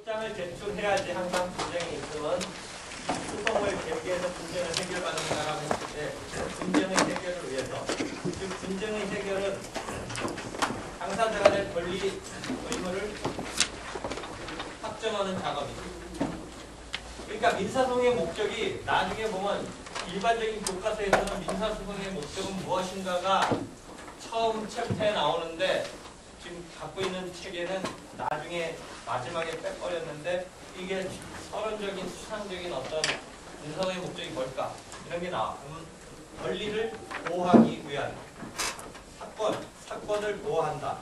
소장을 제출해야지 항상 분쟁이 있으면 소송을 제기해서 분쟁을 해결받는다라고 했을 때 분쟁의 해결을 위해서 그 분쟁의 해결은 당사자 간의 권리 의무를 확정하는 작업이죠. 그러니까 민사소송의 목적이 나중에 보면 일반적인 교과서에서는 민사소송의 목적은 무엇인가가 처음 챕터에 나오는데 지금 갖고 있는 책에는 나중에 마지막에 빼버렸는데 이게 서론적인 수상적인 어떤 민사소송의 목적이 뭘까 이런 게 나와. 그러면 권리를 보호하기 위한 사건을 보호한다.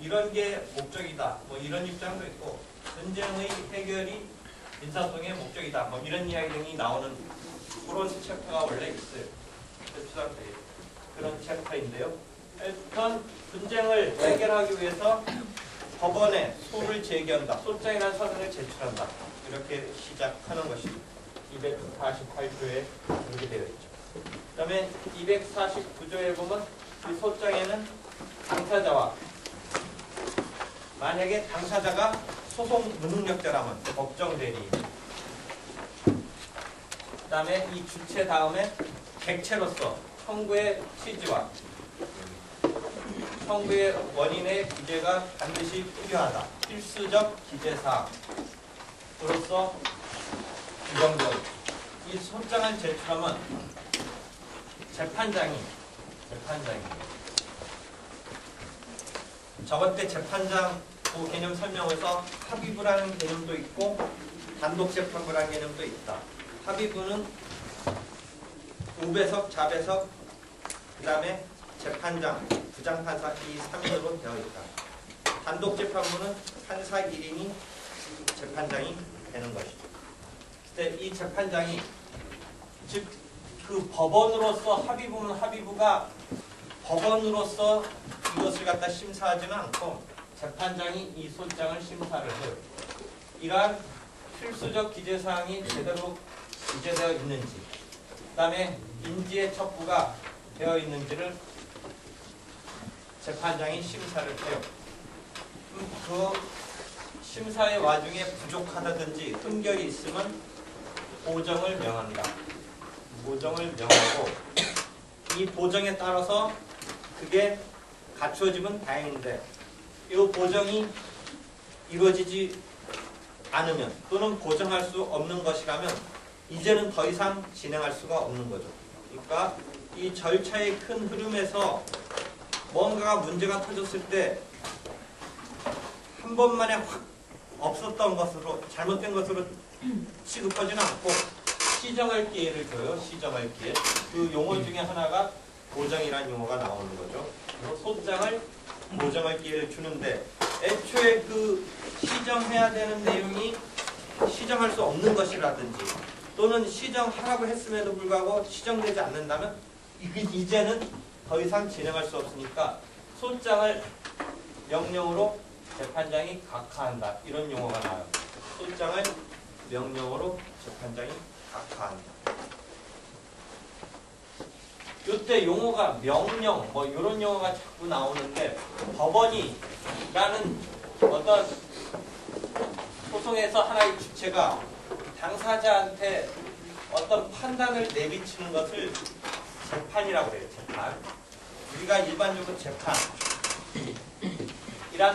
이런 게 목적이다. 뭐 이런 입장도 있고 분쟁의 해결이 민사소송의 목적이다. 뭐 이런 이야기 등이 나오는 그런 챕터가 원래 있어요. 그런 챕터인데요. 일단 분쟁을 해결하기 위해서 법원에 소를 제기한다. 소장이라는 서면을 제출한다. 이렇게 시작하는 것입니다. 248조에 이렇게 되어 있죠. 그 다음에 249조에 보면 이 소장에는 당사자와 만약에 당사자가 소송 무능력자라면 법정 대리인 그 다음에 이 주체 다음에 객체로서 청구의 취지와 청구의 원인의 기재가 반드시 필요하다. 필수적 기재사항으로서 규정되어 이 소장을 제출하면 재판장이 저번 때 재판장 그 개념 설명에서 합의부라는 개념도 있고 단독재판부라는 개념도 있다. 합의부는 우배석, 자배석, 그 다음에 재판장, 부장판사 이 3인으로 되어 있다. 단독재판부는 판사 1인이 재판장이 되는 것이죠. 그때 이 재판장이 즉 그 법원으로서 합의부는 합의부가 법원으로서 이것을 갖다 심사하지는 않고 재판장이 이 소장을 심사를 해요. 이러한 필수적 기재사항이 제대로 기재되어 있는지 그 다음에 인지의 첩부가 되어 있는지를 재판장이 심사를 해요. 그 심사의 와중에 부족하다든지 흠결이 있으면 보정을 명한다. 보정을 명하고 이 보정에 따라서 그게 갖추어지면 다행인데 이 보정이 이루어지지 않으면 또는 보정할 수 없는 것이라면 이제는 더 이상 진행할 수가 없는 거죠. 그러니까 이 절차의 큰 흐름에서 뭔가가 문제가 터졌을 때 한 번만에 확 없었던 것으로 잘못된 것으로 취급하지는 않고 시정할 기회를 줘요. 시정할 기회. 그 용어 중에 하나가 보정이라는 용어가 나오는 거죠. 소장을 보정할 기회를 주는데 애초에 그 시정해야 되는 내용이 시정할 수 없는 것이라든지 또는 시정하라고 했음에도 불구하고 시정되지 않는다면 이제는 더 이상 진행할 수 없으니까 소장을 명령으로 재판장이 각하한다. 이런 용어가 나와요. 소장을 명령으로 재판장이 각하한다. 이때 용어가 명령 뭐 이런 용어가 자꾸 나오는데 법원이라는 어떤 소송에서 하나의 주체가 당사자한테 어떤 판단을 내비치는 것을 재판이라고 해요. 재판. 우리가 일반적으로 재판이란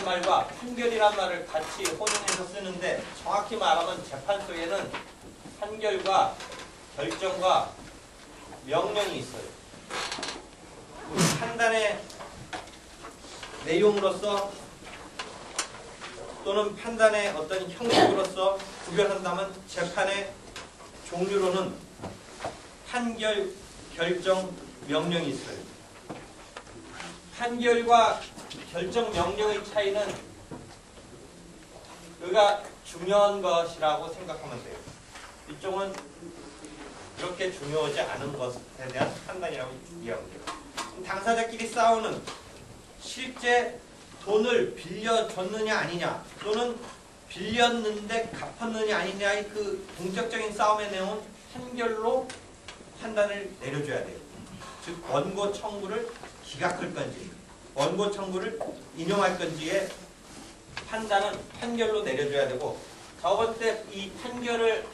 말과 판결이란 말을 같이 혼용해서 쓰는데 정확히 말하면 재판 속에는 판결과 결정과 명령이 있어요. 판단의 내용으로서 또는 판단의 어떤 형식으로서 구별한다면 재판의 종류로는 판결, 결정, 명령이 있어요. 판결과 결정, 명령의 차이는 여기가 중요한 것이라고 생각하면 돼요. 이쪽은 그렇게 중요하지 않은 것에 대한 판단이라고 이해하면 돼요. 당사자끼리 싸우는 실제 돈을 빌려줬느냐 아니냐 또는 빌렸는데 갚았느냐 아니냐의 그 공적적인 싸움의 내용은 판결로 판단을 내려줘야 돼요. 즉 원고 청구를 기각할 건지 원고 청구를 인용할 건지의 판단은 판결로 내려줘야 되고 저번 때 이 판결을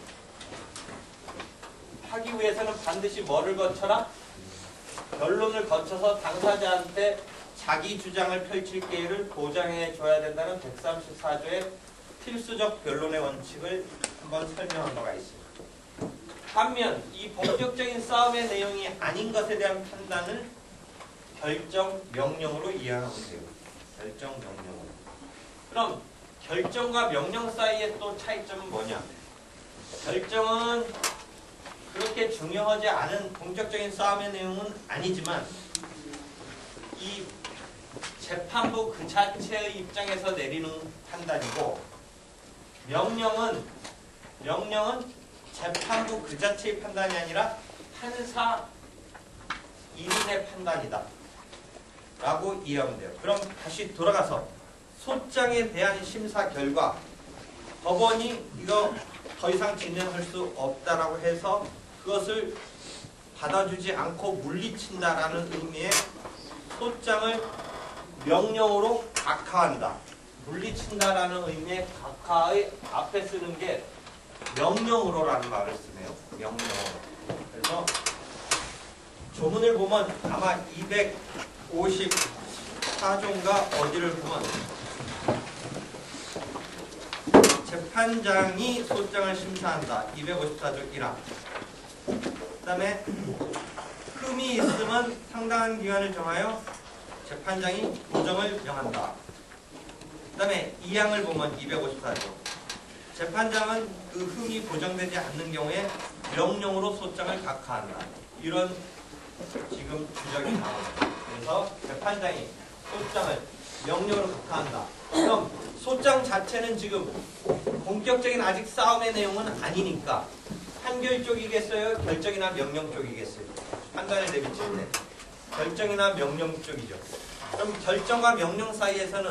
하기 위해서는 반드시 뭐를 거쳐라? 변론을 거쳐서 당사자한테 자기 주장을 펼칠 기회를 보장해 줘야 된다는 134조의 필수적 변론의 원칙을 한번 설명한 바가 있습니다. 반면 이 본격적인 싸움의 내용이 아닌 것에 대한 판단을 결정 명령으로 이해하면 돼요. 결정 명령으로. 그럼 결정과 명령 사이의 또 차이점은 뭐냐? 결정은 그렇게 중요하지 않은 본격적인 싸움의 내용은 아니지만 이 재판부 그 자체의 입장에서 내리는 판단이고, 명령은 재판부 그 자체의 판단이 아니라 판사 1인의 판단이다 라고 이해하면 돼요. 그럼 다시 돌아가서 소장에 대한 심사 결과 법원이 이거 더 이상 진행할 수 없다라고 해서 그것을 받아주지 않고 물리친다라는 의미의 소장을 명령으로 각하한다. 물리친다라는 의미의 각하의 앞에 쓰는 게 명령으로라는 말을 쓰네요. 명령으로. 그래서 조문을 보면 아마 254조인가 어디를 보면 재판장이 소장을 심사한다. 254조 1항. 그 다음에 흠이 있으면 상당한 기간을 정하여 재판장이 보정을 명한다. 그 다음에 2항을 보면 254조. 재판장은 그 흠이 보정되지 않는 경우에 명령으로 소장을 각하한다. 이런 지금 규정이 나옵니다. 그래서 재판장이 소장을 명령으로 각하한다. 그럼 소장 자체는 지금 본격적인 아직 싸움의 내용은 아니니까 판결 쪽이겠어요? 결정이나 명령 쪽이겠어요? 판단을 내비칠 때 결정이나 명령 쪽이죠. 그럼 결정과 명령 사이에서는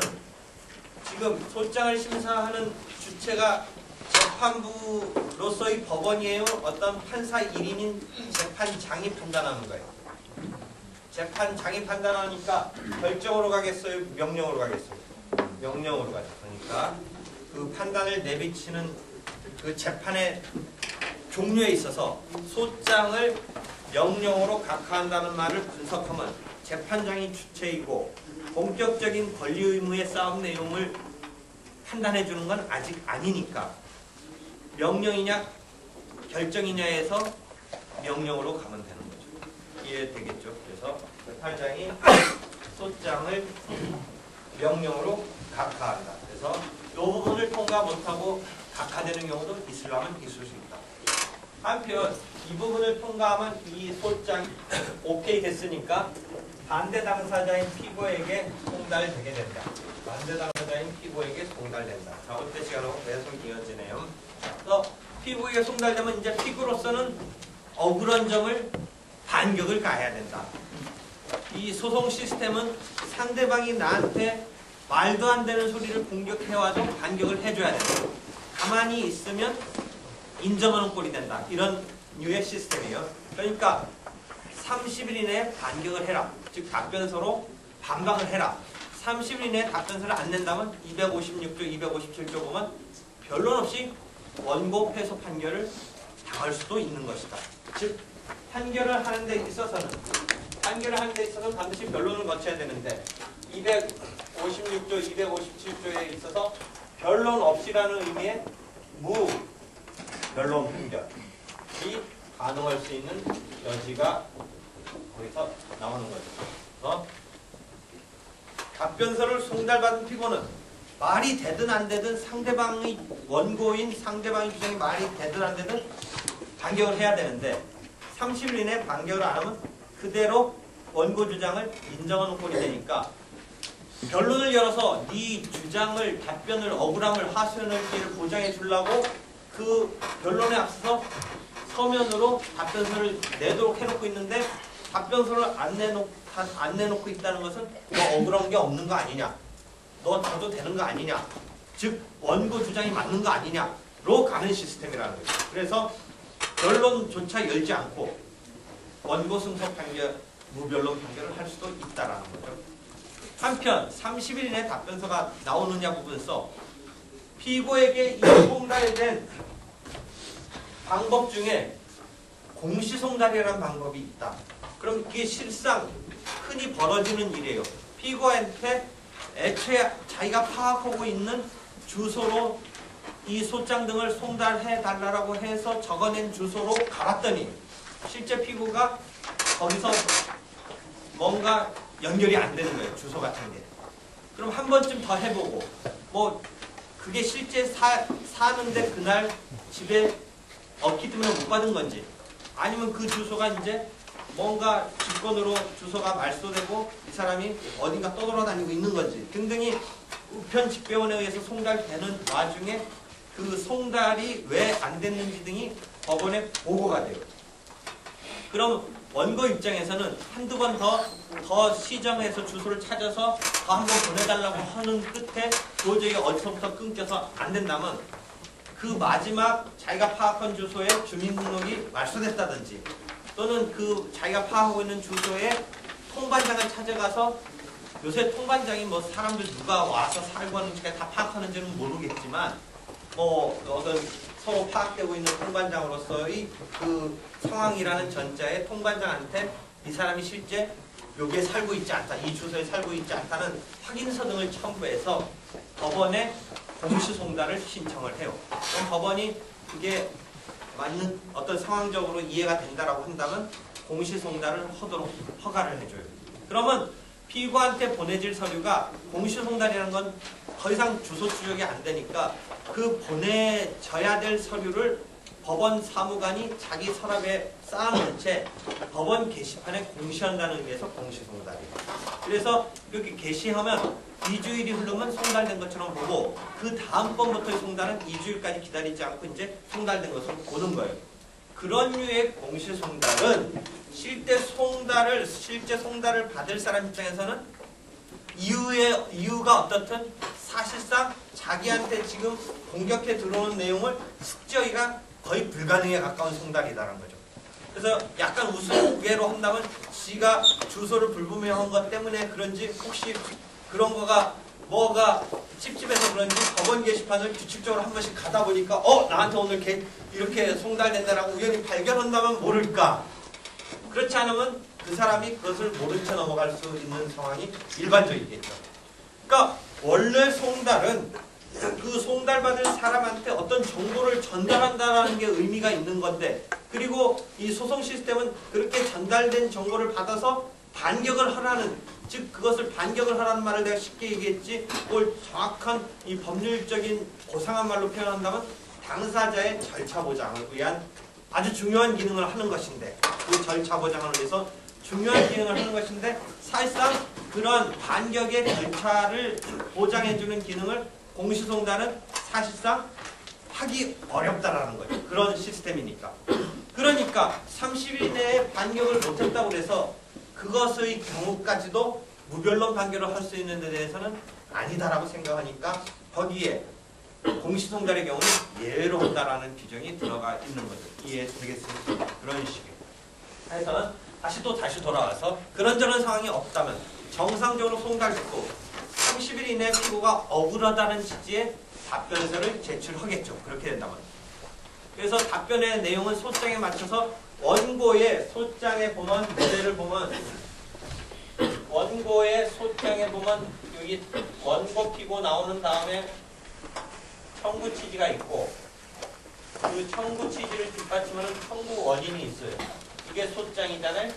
지금 소장을 심사하는 주체가 재판부로서의 법원이에요? 어떤 판사 1인인 재판장이 판단하는 거예요. 재판장이 판단하니까 결정으로 가겠어요? 명령으로 가겠어요? 명령으로 가죠. 그러니까 그 판단을 내비치는 그 재판의 종류에 있어서 소장을 명령으로 각하한다는 말을 분석하면 재판장이 주체이고 본격적인 권리 의무의 싸움 내용을 판단해 주는 건 아직 아니니까 명령이냐 결정이냐에서 명령으로 가면 되는 거죠. 이해되겠죠? 그래서 재판장이 소장을 명령으로 각하한다. 그래서 이 부분을 통과 못하고 각하되는 경우도 있으려면 있을 수 있다. 한편 이 부분을 통과하면 이 소장이 오케이 됐으니까 반대 당사자인 피고에게 송달되게 된다. 반대 당사자인 피고에게 송달된다. 저번 때 시간하고 계속 이어지네요. 그래서 피고에게 송달되면 이제 피고로서는 억울한 점을 반격을 가해야 된다. 이 소송 시스템은 상대방이 나한테 말도 안 되는 소리를 공격해와도 반격을 해줘야 된다. 가만히 있으면 인정하는 꼴이 된다. 이런 류의 시스템이에요. 그러니까 30일 이내에 반격을 해라. 즉 답변서로 반박을 해라. 30일 이내에 답변서를 안 낸다면 256조, 257조 보면 변론 없이 원고 패소 판결을 당할 수도 있는 것이다. 즉 판결을 하는 데 있어서는 반드시 변론을 거쳐야 되는데 256조, 257조에 있어서 변론 없이라는 의미의 무변론 판결이 가능할 수 있는 여지가 거기서 나오는 거죠. 그래서 답변서를 송달받은 피고는 말이 되든 안 되든 상대방의 원고인 상대방의 주장이 말이 되든 안 되든 반격을 해야 되는데 30일 이내에 반격을 안 하면 그대로 원고 주장을 인정하는 꼴이 되니까 변론을 열어서 네 주장을 답변을 억울함을 하소연할 기회를 보장해 주려고 그 변론에 앞서서 서면으로 답변서를 내도록 해놓고 있는데 답변서를 안 내놓고 있다는 것은 너 억울한 게 없는 거 아니냐, 너 줘도 되는 거 아니냐, 즉 원고 주장이 맞는 거 아니냐로 가는 시스템이라는 거죠. 그래서 변론조차 열지 않고 원고 승소 판결, 무변론 판결을 할 수도 있다라는 거죠. 한편 30일 이내 답변서가 나오느냐 부분에서 피고에게 이 송달된 방법 중에 공시송달이라는 방법이 있다. 그럼 이게 실상 흔히 벌어지는 일이에요. 피고한테 애초에 자기가 파악하고 있는 주소로 이 소장 등을 송달해 달라고 해서 적어낸 주소로 가봤더니 실제 피고가 거기서 뭔가 연결이 안 되는 거예요. 주소 같은 게. 그럼 한 번쯤 더 해보고 뭐 그게 실제 사는데 그날 집에 없기 때문에 못 받은 건지 아니면 그 주소가 이제 뭔가 직권으로 주소가 말소되고 이 사람이 어딘가 떠돌아다니고 있는 건지 등등이 우편집배원에 의해서 송달되는 와중에 그 송달이 왜 안 됐는지 등이 법원에 보고가 돼요. 그럼 원고 입장에서는 한두 번 더 시정해서 주소를 찾아서 더 한 번 보내달라고 하는 끝에 도저히 어디서부터 끊겨서 안 된다면 그 마지막 자기가 파악한 주소에 주민등록이 말소됐다든지 또는 그 자기가 파악하고 있는 주소에 통반장을 찾아가서 요새 통반장이 뭐 사람들 누가 와서 살고 하는지 다 파악하는지는 모르겠지만 뭐 어떤 서로 파악되고 있는 통반장으로서의 그 상황이라는 전자에 통반장한테 이 사람이 실제 여기에 살고 있지 않다, 이 주소에 살고 있지 않다는 확인서 등을 첨부해서 법원에 공시송달을 신청을 해요. 그럼 법원이 그게 맞는 어떤 상황적으로 이해가 된다라고 한다면 공시송달을 하도록 허가를 해줘요. 그러면 피고한테 보내질 서류가 공시송달이라는 건 더 이상 주소 추적이 안 되니까 그 보내져야 될 서류를 법원 사무관이 자기 서랍에 쌓아놓은 채 법원 게시판에 공시한다는 의미에서 공시송달이에요. 그래서 이렇게 게시하면 2주일이 흐르면 송달된 것처럼 보고 그 다음번부터의 송달은 2주일까지 기다리지 않고 이제 송달된 것으로 보는 거예요. 그런 류의 공시송달은 실제 송달을 받을 사람 입장에서는 이유가 어떻든 사실상 자기한테 지금 공격해 들어오는 내용을 숙지하기가 거의 불가능에 가까운 송달이다라는 거죠. 그래서 약간 우스개로 한다면 지가 주소를 불분명한 것 때문에 그런지 혹시 그런 뭐가 찝찝해서 그런지 법원 게시판을 규칙적으로 한 번씩 가다 보니까 나한테 오늘 이렇게 송달된다라고 우연히 발견한다면 모를까. 그렇지 않으면 그 사람이 그것을 모른 채 넘어갈 수 있는 상황이 일반적이겠죠. 그러니까 원래 송달은 그 송달받을 사람한테 어떤 정보를 전달한다는 게 의미가 있는 건데 그리고 이 소송 시스템은 그렇게 전달된 정보를 받아서 반격을 하라는 즉 그것을 반격을 하라는 말을 내가 쉽게 얘기했지 그걸 정확한 이 법률적인 고상한 말로 표현한다면 당사자의 절차 보장을 위한 아주 중요한 기능을 하는 것인데 그 절차 보장을 위해서 중요한 기능을 하는 것인데 사실상 그런 반격의 절차를 보장해주는 기능을 공시송달은 사실상 하기 어렵다라는 거죠. 그런 시스템이니까. 그러니까 30일 내에 반격을 못했다고 해서 그것의 경우까지도 무변론 판결을 할 수 있는 데 대해서는 아니다라고 생각하니까 거기에 공시송달의 경우는 예외로 한다라는 규정이 들어가 있는 거죠. 이해되겠습니까? 그런 식이에요. 그래서 다시 돌아와서 그런저런 상황이 없다면 정상적으로 송달됐고 30일 이내에 피고가 억울하다는 취지의 답변서를 제출하겠죠. 그렇게 된다면. 그래서 답변의 내용은 소장에 맞춰서 원고의 소장에 보면 문제를 보면 원고의 소장에 보면 여기 원고 피고 나오는 다음에 청구 취지가 있고 그 청구 취지를 뒷받침하는 청구 원인이 있어요. 이게 소장이잖아요.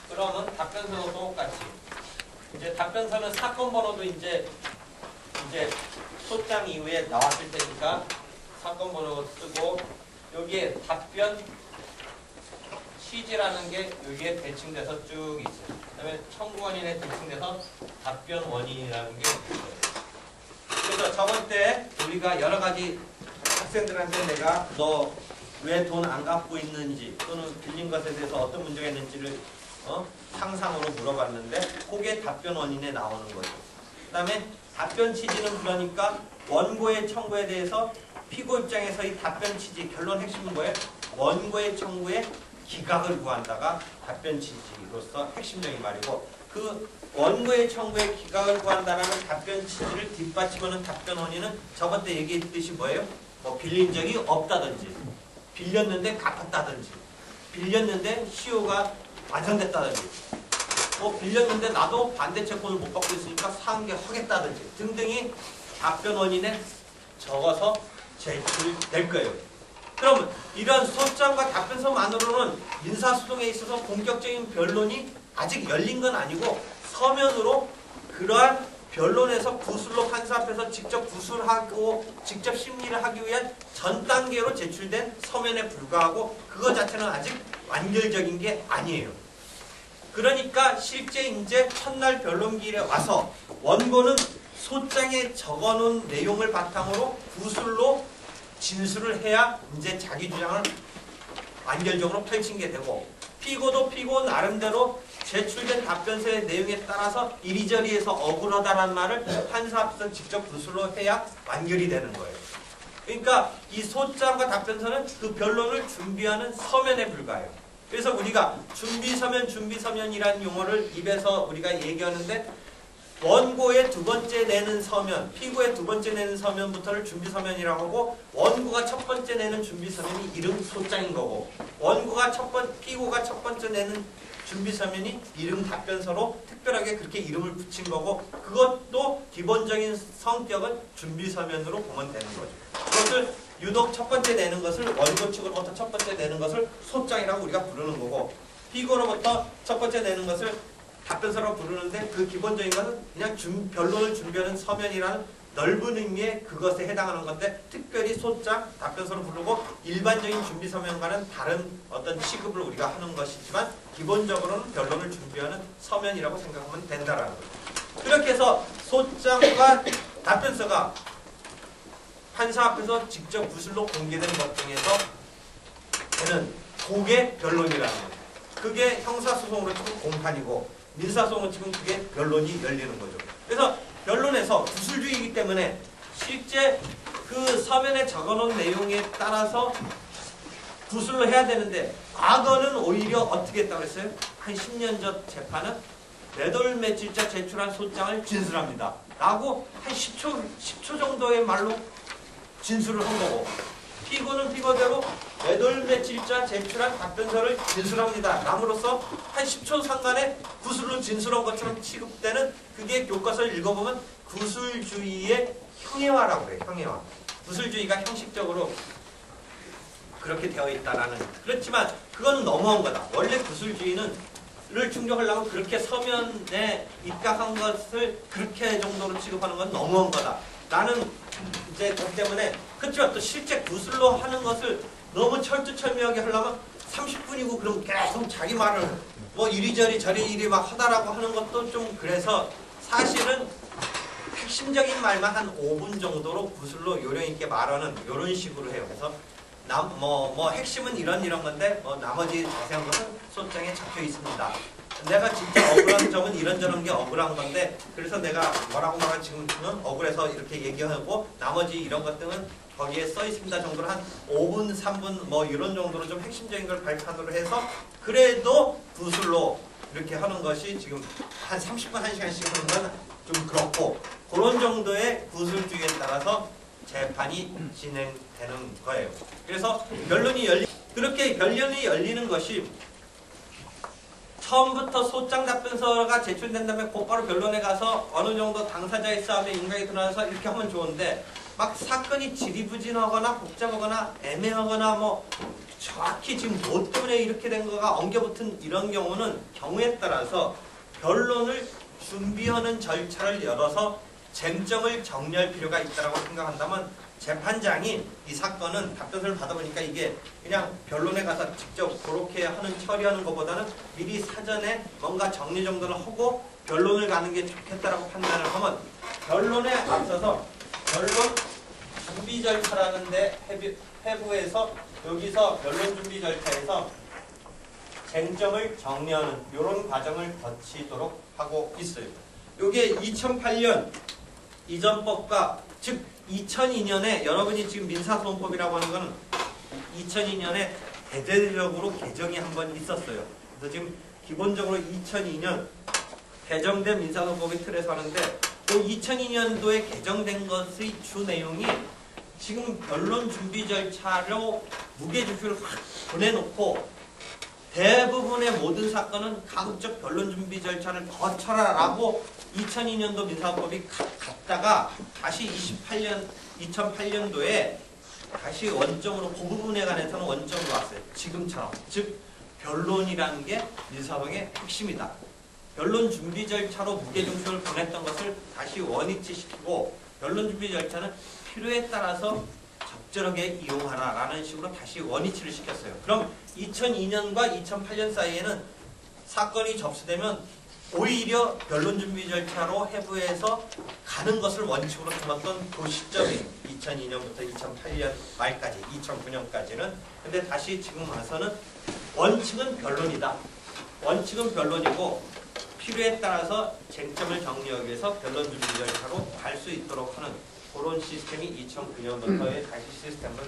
그러면 답변서도 똑같이 이제 답변서는 사건 번호도 이제 소장 이후에 나왔을 테니까 사건 번호 쓰고 여기에 답변 취지라는 게 여기에 대칭돼서 쭉 있어요. 그다음에 청구 원인에 대칭돼서 답변 원인이라는 게 있어요. 그래서 저번 때 우리가 여러 가지 학생들한테 내가 너 왜 돈 안 갚고 있는지 또는 빌린 것에 대해서 어떤 문제가 있는지를 상상으로 물어봤는데 그게 답변 원인에 나오는 거죠. 그 다음에 답변 취지는 그러니까 원고의 청구에 대해서 피고 입장에서 이 답변 취지 결론 핵심은 뭐예요? 원고의 청구에 기각을 구한다가 답변 취지로서 핵심적인 말이고 그 원고의 청구에 기각을 구한다라는 답변 취지를 뒷받침하는 답변 원인은 저번 때 얘기했듯이 뭐예요? 뭐 빌린 적이 없다든지, 빌렸는데 갚았다든지, 빌렸는데 시효가 완성됐다든지, 뭐 빌렸는데 나도 반대 채권을 못 받고 있으니까 상계 하겠다든지 등등이 답변 원인에 적어서 제출될 거예요. 그러면 이러한 소장과 답변서만으로는 민사소송에 있어서 본격적인 변론이 아직 열린 건 아니고 서면으로 그러한 변론에서 구술로 판사 앞에서 직접 구술하고 직접 심리를 하기 위한 전 단계로 제출된 서면에 불과하고 그거 자체는 아직 완결적인 게 아니에요. 그러니까 실제 이제 첫날 변론기일에 와서 원고는 소장에 적어놓은 내용을 바탕으로 구술로 진술을 해야 이제 자기 주장을 완결적으로 펼친 게 되고, 피고도 피고 나름대로 제출된 답변서의 내용에 따라서 이리저리에서 억울하다는 말을 판사 앞에서 직접 구술로 해야 완결이 되는 거예요. 그러니까 이 소장과 답변서는 그 변론을 준비하는 서면에 불과해요. 그래서 우리가 준비서면, 준비서면이라는 용어를 입에서 우리가 얘기하는데, 원고의 두 번째 내는 서면, 피고의 두 번째 내는 서면부터를 준비서면이라고 하고, 원고가 첫 번째 내는 준비서면이 이름 소장인 거고, 피고가 첫 번째 내는 준비서면이 이름 답변서로 특별하게 그렇게 이름을 붙인 거고, 그것도 기본적인 성격은 준비서면으로 보면 되는 거죠. 그것을 유독 첫 번째 내는 것을, 원고 측으로부터 첫 번째 내는 것을 소장이라고 우리가 부르는 거고, 피고로부터 첫 번째 내는 것을 답변서라고 부르는데, 그 기본적인 것은 그냥 변론을 준비하는 서면이라는 넓은 의미의 그것에 해당하는 건데, 특별히 소장, 답변서로 부르고 일반적인 준비서면과는 다른 어떤 취급을 우리가 하는 것이지만 기본적으로는 변론을 준비하는 서면이라고 생각하면 된다라는 거죠. 그렇게 해서 소장과 답변서가 판사 앞에서 직접 구술로 공개된 것 중에서 되는 그게 변론이라는 거예요. 그게 형사소송으로 치면 공판이고, 민사소송으로 치면 그게 변론이 열리는 거죠. 그래서 변론에서 구술주의이기 때문에 실제 그 서면에 적어놓은 내용에 따라서 구술로 해야 되는데, 과거는 오히려 어떻게 했다고 했어요? 한 10년 전 재판은 몇 월 며칠자 제출한 소장을 진술합니다 라고 한 10초 정도의 말로 진술을 한 거고, 피고는 피고대로 몇 월 며칠자 제출한 답변서를 진술합니다 람으로써 한 10초 상간에 구술로 진술한 것처럼 취급되는, 그게 교과서를 읽어보면 구술주의의 형해화라고 그래요. 형해화. 구술주의가 형식적으로 그렇게 되어 있다라는. 그렇지만 그건 너무한 거다. 원래 구술주의는 를 충족하려고 그렇게 서면에 입각한 것을 그렇게 정도로 취급하는 건 너무한 거다. 나는 이제 그 때문에, 그렇지만 또 실제 구술로 하는 것을 너무 철두철미하게 하려면 30분이고 그럼 계속 자기 말을 뭐 이리저리 저리이리 막 하다라고 하는 것도 좀 그래서, 사실은 핵심적인 말만 한 5분 정도로 구술로 요령있게 말하는 이런 식으로 해요. 그래서 핵심은 이런 건데 나머지 자세한 것은 소장에 적혀 있습니다. 내가 진짜 억울한 점은 이런저런 게 억울한 건데, 그래서 내가 뭐라고 말하면 지금은 억울해서 이렇게 얘기하고 나머지 이런 것들은 거기에 써 있습니다 정도로 한 5분, 3분 뭐 이런 정도로 좀 핵심적인 걸 발판으로 해서, 그래도 구술로 이렇게 하는 것이 지금 한 30분, 1시간씩 하는 건 좀 그렇고, 그런 정도의 구술주의에 따라서 재판이 진행되는 거예요. 그래서 그렇게 변론이 열리는 것이 처음부터 소장 답변서가 제출된 다음에 곧바로 변론에 가서 어느 정도 당사자의 싸움에 인각이 드러나서 이렇게 하면 좋은데, 막 사건이 지리부진하거나 복잡하거나 애매하거나 뭐 정확히 지금 뭐 때문에 이렇게 된 거가 엉겨붙은 이런 경우는 경우에 따라서 변론을 준비하는 절차를 열어서 쟁점을 정리할 필요가 있다고 생각한다면, 재판장이 이 사건은 답변서를 받아보니까 이게 그냥 변론에 가서 직접 그렇게 처리하는 것보다는 미리 사전에 뭔가 정리 정돈을 하고 변론을 가는 게 좋겠다라고 판단을 하면, 변론에 앞서서 변론 준비 절차라는 데 회부에서 여기서 변론 준비 절차에서 쟁점을 정리하는 이런 과정을 거치도록 하고 있어요. 이게 2008년 이전법과, 즉 2002년에 여러분이 지금 민사소송법이라고 하는 거는 2002년에 대대적으로 개정이 한 번 있었어요. 그래서 지금 기본적으로 2002년 개정된 민사소송법의 틀에서 하는데 그 2002년도에 개정된 것의 주 내용이 지금 변론 준비 절차로 무게중심을 확 보내놓고 대부분의 모든 사건은 가급적 변론 준비 절차를 거쳐라라고 2002년도 민사법이 갔다가 다시 2008년도에 다시 원점으로 그 부분에 관해서는 원점으로 왔어요. 지금처럼. 즉 변론이라는 게 민사법의 핵심이다. 변론 준비 절차로 무게중심을 보냈던 것을 다시 원위치시키고 변론 준비 절차는 필요에 따라서 적절하게 이용하라라는 식으로 다시 원위치를 시켰어요. 그럼 2002년과 2008년 사이에는 사건이 접수되면 오히려 변론 준비 절차로 해부해서 가는 것을 원칙으로 두었던 그 시점이 2002년부터 2008년 말까지 2009년까지는. 근데 다시 지금 와서는 원칙은 변론이다. 원칙은 변론이고 필요에 따라서 쟁점을 정리하기 위해서 변론 준비 절차로 갈 수 있도록 하는 그런 시스템이 2009년부터의 다시 시스템으로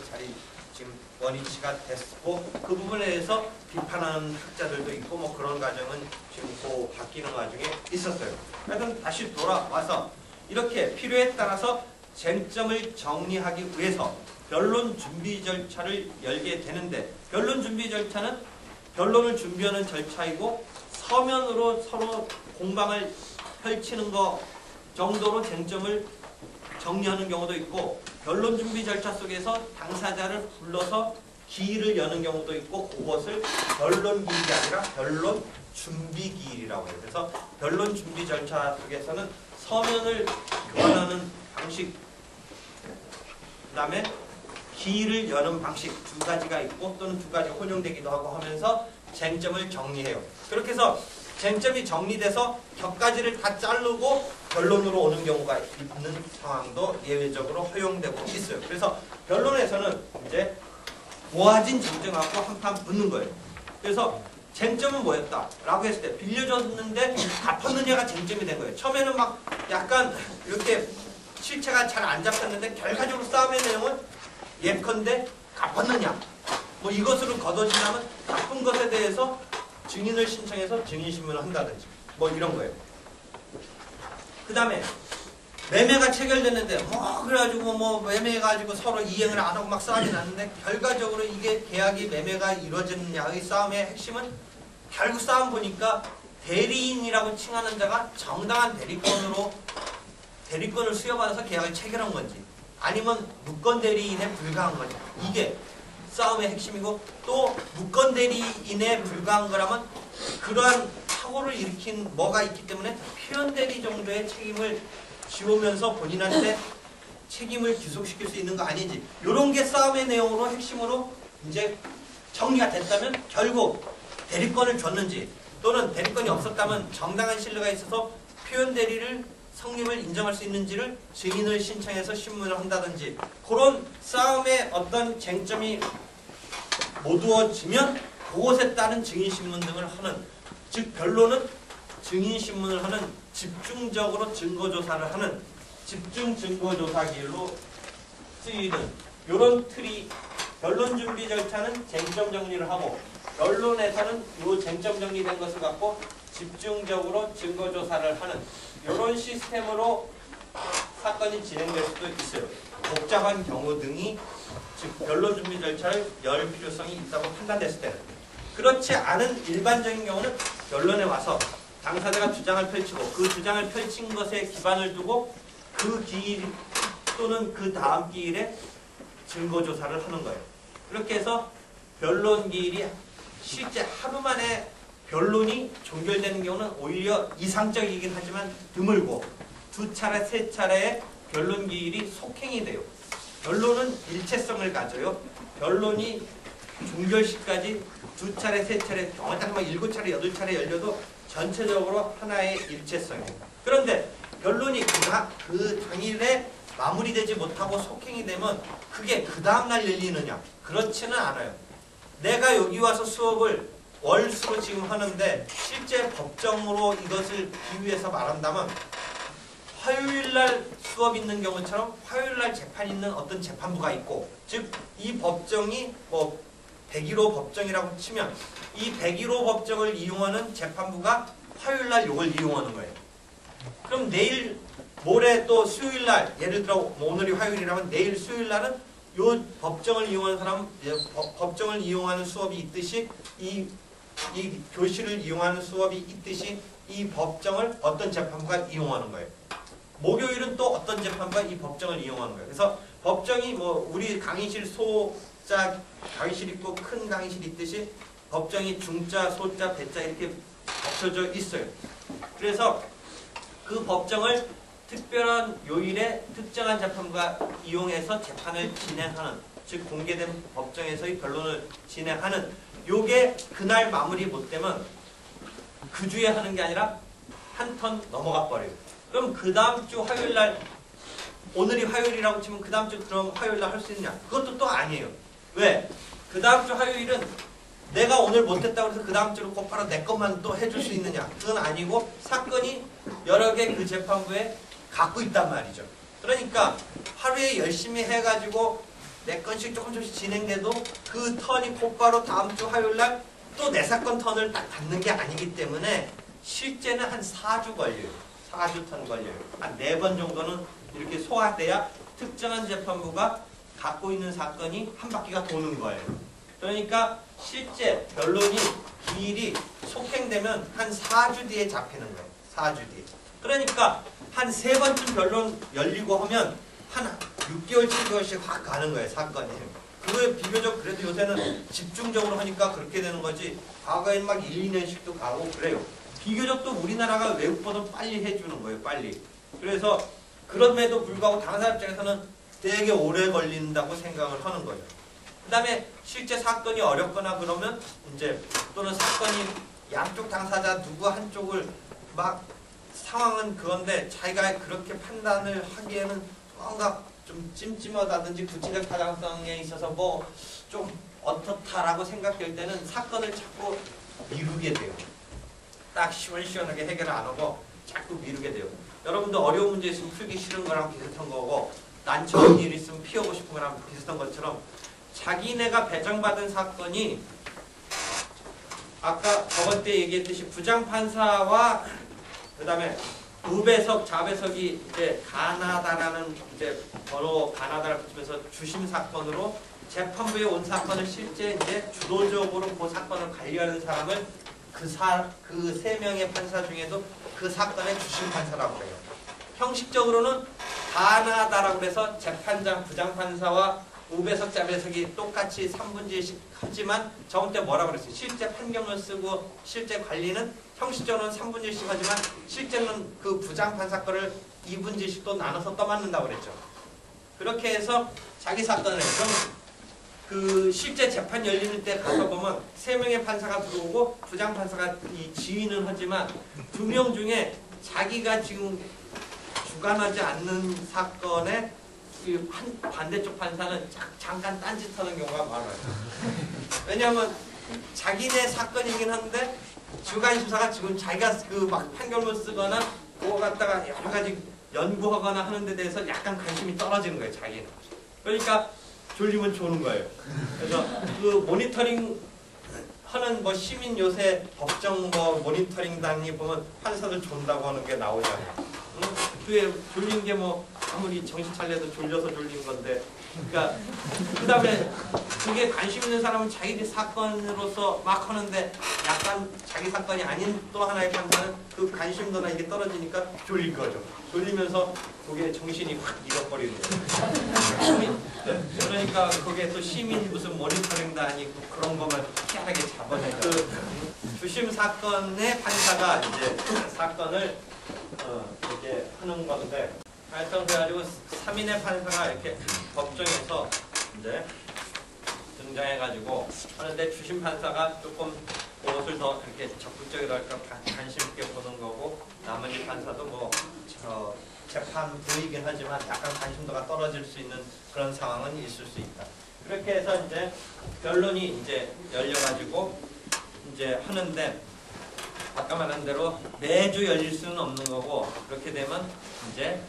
지금 원위치가 됐고 그 부분에 대해서 비판하는 학자들도 있고 뭐 그런 과정은 지금 그 바뀌는 와중에 있었어요. 하여튼 다시 돌아와서 이렇게 필요에 따라서 쟁점을 정리하기 위해서 변론 준비 절차를 열게 되는데 변론 준비 절차는 변론을 준비하는 절차이고 서면으로 서로 공방을 펼치는 것 정도로 쟁점을 정리하는 경우도 있고 변론 준비 절차 속에서 당사자를 불러서 기일을 여는 경우도 있고 그것을 변론 기일이 아니라 변론 준비 기일이라고 해요. 그래서 변론 준비 절차 속에서는 서면을 교환하는 방식 그다음에 기일을 여는 방식 두 가지가 있고 또는 두 가지 혼용되기도 하고 하면서 쟁점을 정리해요. 그렇게 해서 쟁점이 정리돼서 격가지를 다 자르고 변론으로 오는 경우가 있는 상황도 예외적으로 허용되고 있어요. 그래서 변론에서는 이제 모아진 쟁점하고 한판 붙는 거예요. 그래서 쟁점은 뭐였다? 라고 했을 때 빌려줬는데 갚았느냐가 쟁점이 된 거예요. 처음에는 막 약간 이렇게 실체가 잘 안 잡혔는데 결과적으로 싸움의 내용은 예컨대 갚았느냐 뭐 이것으로 거둬진다면 갚은 것에 대해서 증인을 신청해서 증인신문을 한다든지 뭐 이런 거예요. 그 다음에 매매가 체결됐는데 뭐 그래가지고 뭐 매매해가지고 서로 이행을 안 하고 막 싸움이 났는데 결과적으로 이게 계약이 매매가 이루어졌느냐의 싸움의 핵심은 결국 싸움 보니까 대리인이라고 칭하는 자가 정당한 대리권을 수여받아서 계약을 체결한 건지 아니면 무권 대리인에 불과한 건지 이게 싸움의 핵심이고 또 무권 대리인에 불과한 거라면 그러한 사고를 일으킨 뭐가 있기 때문에 표현 대리 정도의 책임을 지우면서 본인한테 책임을 귀속시킬 수 있는 거 아닌지 이런 게 싸움의 내용으로 핵심으로 이제 정리가 됐다면 결국 대리권을 줬는지 또는 대리권이 없었다면 정당한 신뢰가 있어서 표현 대리를 성립을 인정할 수 있는지를 증인을 신청해서 신문을 한다든지 그런 싸움의 어떤 쟁점이 모두어지면 그것에 따른 증인신문 등을 하는 즉 변론은 증인신문을 하는 집중적으로 증거조사를 하는 집중증거조사기일로 쓰이는 이런 틀이 변론 준비 절차는 쟁점 정리를 하고 변론에서는 이 쟁점 정리된 것을 갖고 집중적으로 증거조사를 하는 이런 시스템으로 사건이 진행될 수도 있어요. 복잡한 경우 등이 즉 변론 준비 절차를 열 필요성이 있다고 판단됐을 때는 그렇지 않은 일반적인 경우는 변론에 와서 당사자가 주장을 펼치고 그 주장을 펼친 것에 기반을 두고 그 기일 또는 그 다음 기일에 증거조사를 하는 거예요. 그렇게 해서 변론 기일이 실제 하루 만에 변론이 종결되는 경우는 오히려 이상적이긴 하지만 드물고 두 차례, 세 차례의 변론 기일이 속행이 돼요. 변론은 일체성을 가져요. 변론이 종결시까지 두 차례, 세 차례, 경우에 따르면 7차례, 8차례 열려도 전체적으로 하나의 일체성이에요. 그런데 변론이 그 당일에 마무리되지 못하고 속행이 되면 그게 그 다음날 열리느냐? 그렇지는 않아요. 내가 여기 와서 수업을 월수로 지금 하는데 실제 법정으로 이것을 비유해서 말한다면 화요일날 수업 있는 경우처럼 화요일날 재판 있는 어떤 재판부가 있고 즉 이 법정이 뭐 101호 법정이라고 치면 이 101호 법정을 이용하는 재판부가 화요일 날 이걸 이용하는 거예요. 그럼 내일 모레 또 수요일 날 예를 들어 뭐 오늘이 화요일이라면 내일 수요일 날은 요 법정을 이용하는 사람은 법정을 이용하는 수업이 있듯이 이 교실을 이용하는 수업이 있듯이 이 법정을 어떤 재판부가 이용하는 거예요. 목요일은 또 어떤 재판부가 이 법정을 이용하는 거예요. 그래서 법정이 뭐 우리 강의실 소자 강의실 있고 큰 강의실 있듯이 법정이 중자, 소자, 배자 이렇게 겹쳐져 있어요. 그래서 그 법정을 특별한 요일에 특정한 재판부가 이용해서 재판을 진행하는, 즉 공개된 법정에서의 변론을 진행하는, 요게 그날 마무리 못 되면 그 주에 하는 게 아니라 한 턴 넘어가 버려요. 그럼 그 다음 주 화요일 날, 오늘이 화요일이라고 치면 그 다음 주 그럼 화요일 날 할 수 있느냐? 그것도 또 아니에요. 왜? 그 다음 주 화요일은 내가 오늘 못했다고 해서 그 다음 주로 곧바로 내 것만 또 해줄 수 있느냐? 그건 아니고 사건이 여러 개 그 재판부에 갖고 있단 말이죠. 그러니까 하루에 열심히 해가지고 내 건씩 조금씩 진행돼도 그 턴이 곧바로 다음 주 화요일 날 또 내 사건 턴을 딱 받는 게 아니기 때문에 실제는 한 4주 걸려요. 4주 턴 걸려요. 한 4번 정도는 이렇게 소화돼야 특정한 재판부가 갖고 있는 사건이 한 바퀴가 도는 거예요. 그러니까 실제 변론이 기일이 속행되면 한 4주 뒤에 잡히는 거예요. 4주 뒤에. 그러니까 한 3번쯤 변론 열리고 하면 한 6개월, 7개월씩 확 가는 거예요. 사건이. 그거에 비교적 그래도 요새는 집중적으로 하니까 그렇게 되는 거지, 과거엔 막 1, 2년씩도 가고 그래요. 비교적 또 우리나라가 외국보다 빨리 해주는 거예요. 빨리. 그래서 그럼에도 불구하고 당사자 입장에서는 되게 오래 걸린다고 생각을 하는 거예요. 그 다음에 실제 사건이 어렵거나 그러면 이제 또는 사건이 양쪽 당사자 누구 한쪽을 막 상황은 그건데 자기가 그렇게 판단을 하기에는 뭔가 좀 찜찜하다든지 구체적 타당성에 있어서 뭐 좀 어떻다라고 생각될 때는 사건을 자꾸 미루게 돼요. 딱 시원시원하게 해결을 안 하고 자꾸 미루게 돼요. 여러분도 어려운 문제 있으면 풀기 싫은 거랑 비슷한 거고, 난처한 일 있으면 피하고 싶은 거랑 비슷한 것처럼 자기네가 배정받은 사건이 아까 저번 때 얘기했듯이 부장판사와 그 다음에 우배석, 좌배석이 이제 가나다라는 이제 번호 가나다를 붙이면서 주심 사건으로 재판부에 온 사건을 실제 이제 주도적으로 그 사건을 관리하는 사람을 그 3명의 판사 중에도 그 사건의 주심 판사라고 해요. 형식적으로는 가나다라고 해서 재판장, 부장판사와 우배석, 좌배석이 똑같이 3분제씩 하지만 저번 때 뭐라고 그랬어요? 실제 판결문 쓰고 실제 관리는 형식적으로는 3분제씩 하지만 실제는 그 부장판사 거를 2분제씩 또 나눠서 떠맡는다고 그랬죠. 그렇게 해서 자기 사건을 그럼 그 실제 재판 열리는 때 가서 보면 3명의 판사가 들어오고 부장판사가 이 지휘는 하지만 2명 중에 자기가 지금 주관하지 않는 사건에 반대쪽 판사는 잠깐 딴짓하는 경우가 많아요. 왜냐하면 자기네 사건이긴 한데 주간심사가 지금 자기가 그 막 판결문 쓰거나 그거 갖다가 여러 가지 연구하거나 하는 데 대해서 약간 관심이 떨어지는 거예요. 자기는. 그러니까 졸리면 조는 거예요. 그래서 그 모니터링 하는 뭐 시민 요새 법정 뭐 모니터링단이 보면 판사들 존다고 하는 게 나오잖아요. 그게 졸린 게 뭐 아무리 정신 차려도 졸려서 졸린 건데, 그러니까 그 다음에 그게 관심 있는 사람은 자기 사건으로서 막 하는데 약간 자기 사건이 아닌 또 하나의 판사는 그 관심도나 이게 떨어지니까 졸린 거죠. 졸리면서 그게 정신이 확 잃어버리는 거예요. 그러니까 그게 또 시민 무슨 모니터링도 아니고 그런 것만 희한하게 잡아내죠. 그 주심 사건의 판사가 이제 사건을 이렇게 하는 건데, 하여튼 그래가지고 3인의 판사가 이렇게 법정에서 이제 등장해가지고 하는데 주심 판사가 조금 그것을 더 이렇게 적극적으로 할까 관심 있게 보는 거고, 나머지 판사도 뭐 재판부이긴 하지만 약간 관심도가 떨어질 수 있는 그런 상황은 있을 수 있다. 그렇게 해서 이제 변론이 이제 열려가지고 이제 하는데, 아까 말한 대로 매주 열릴 수는 없는 거고, 그렇게 되면 이제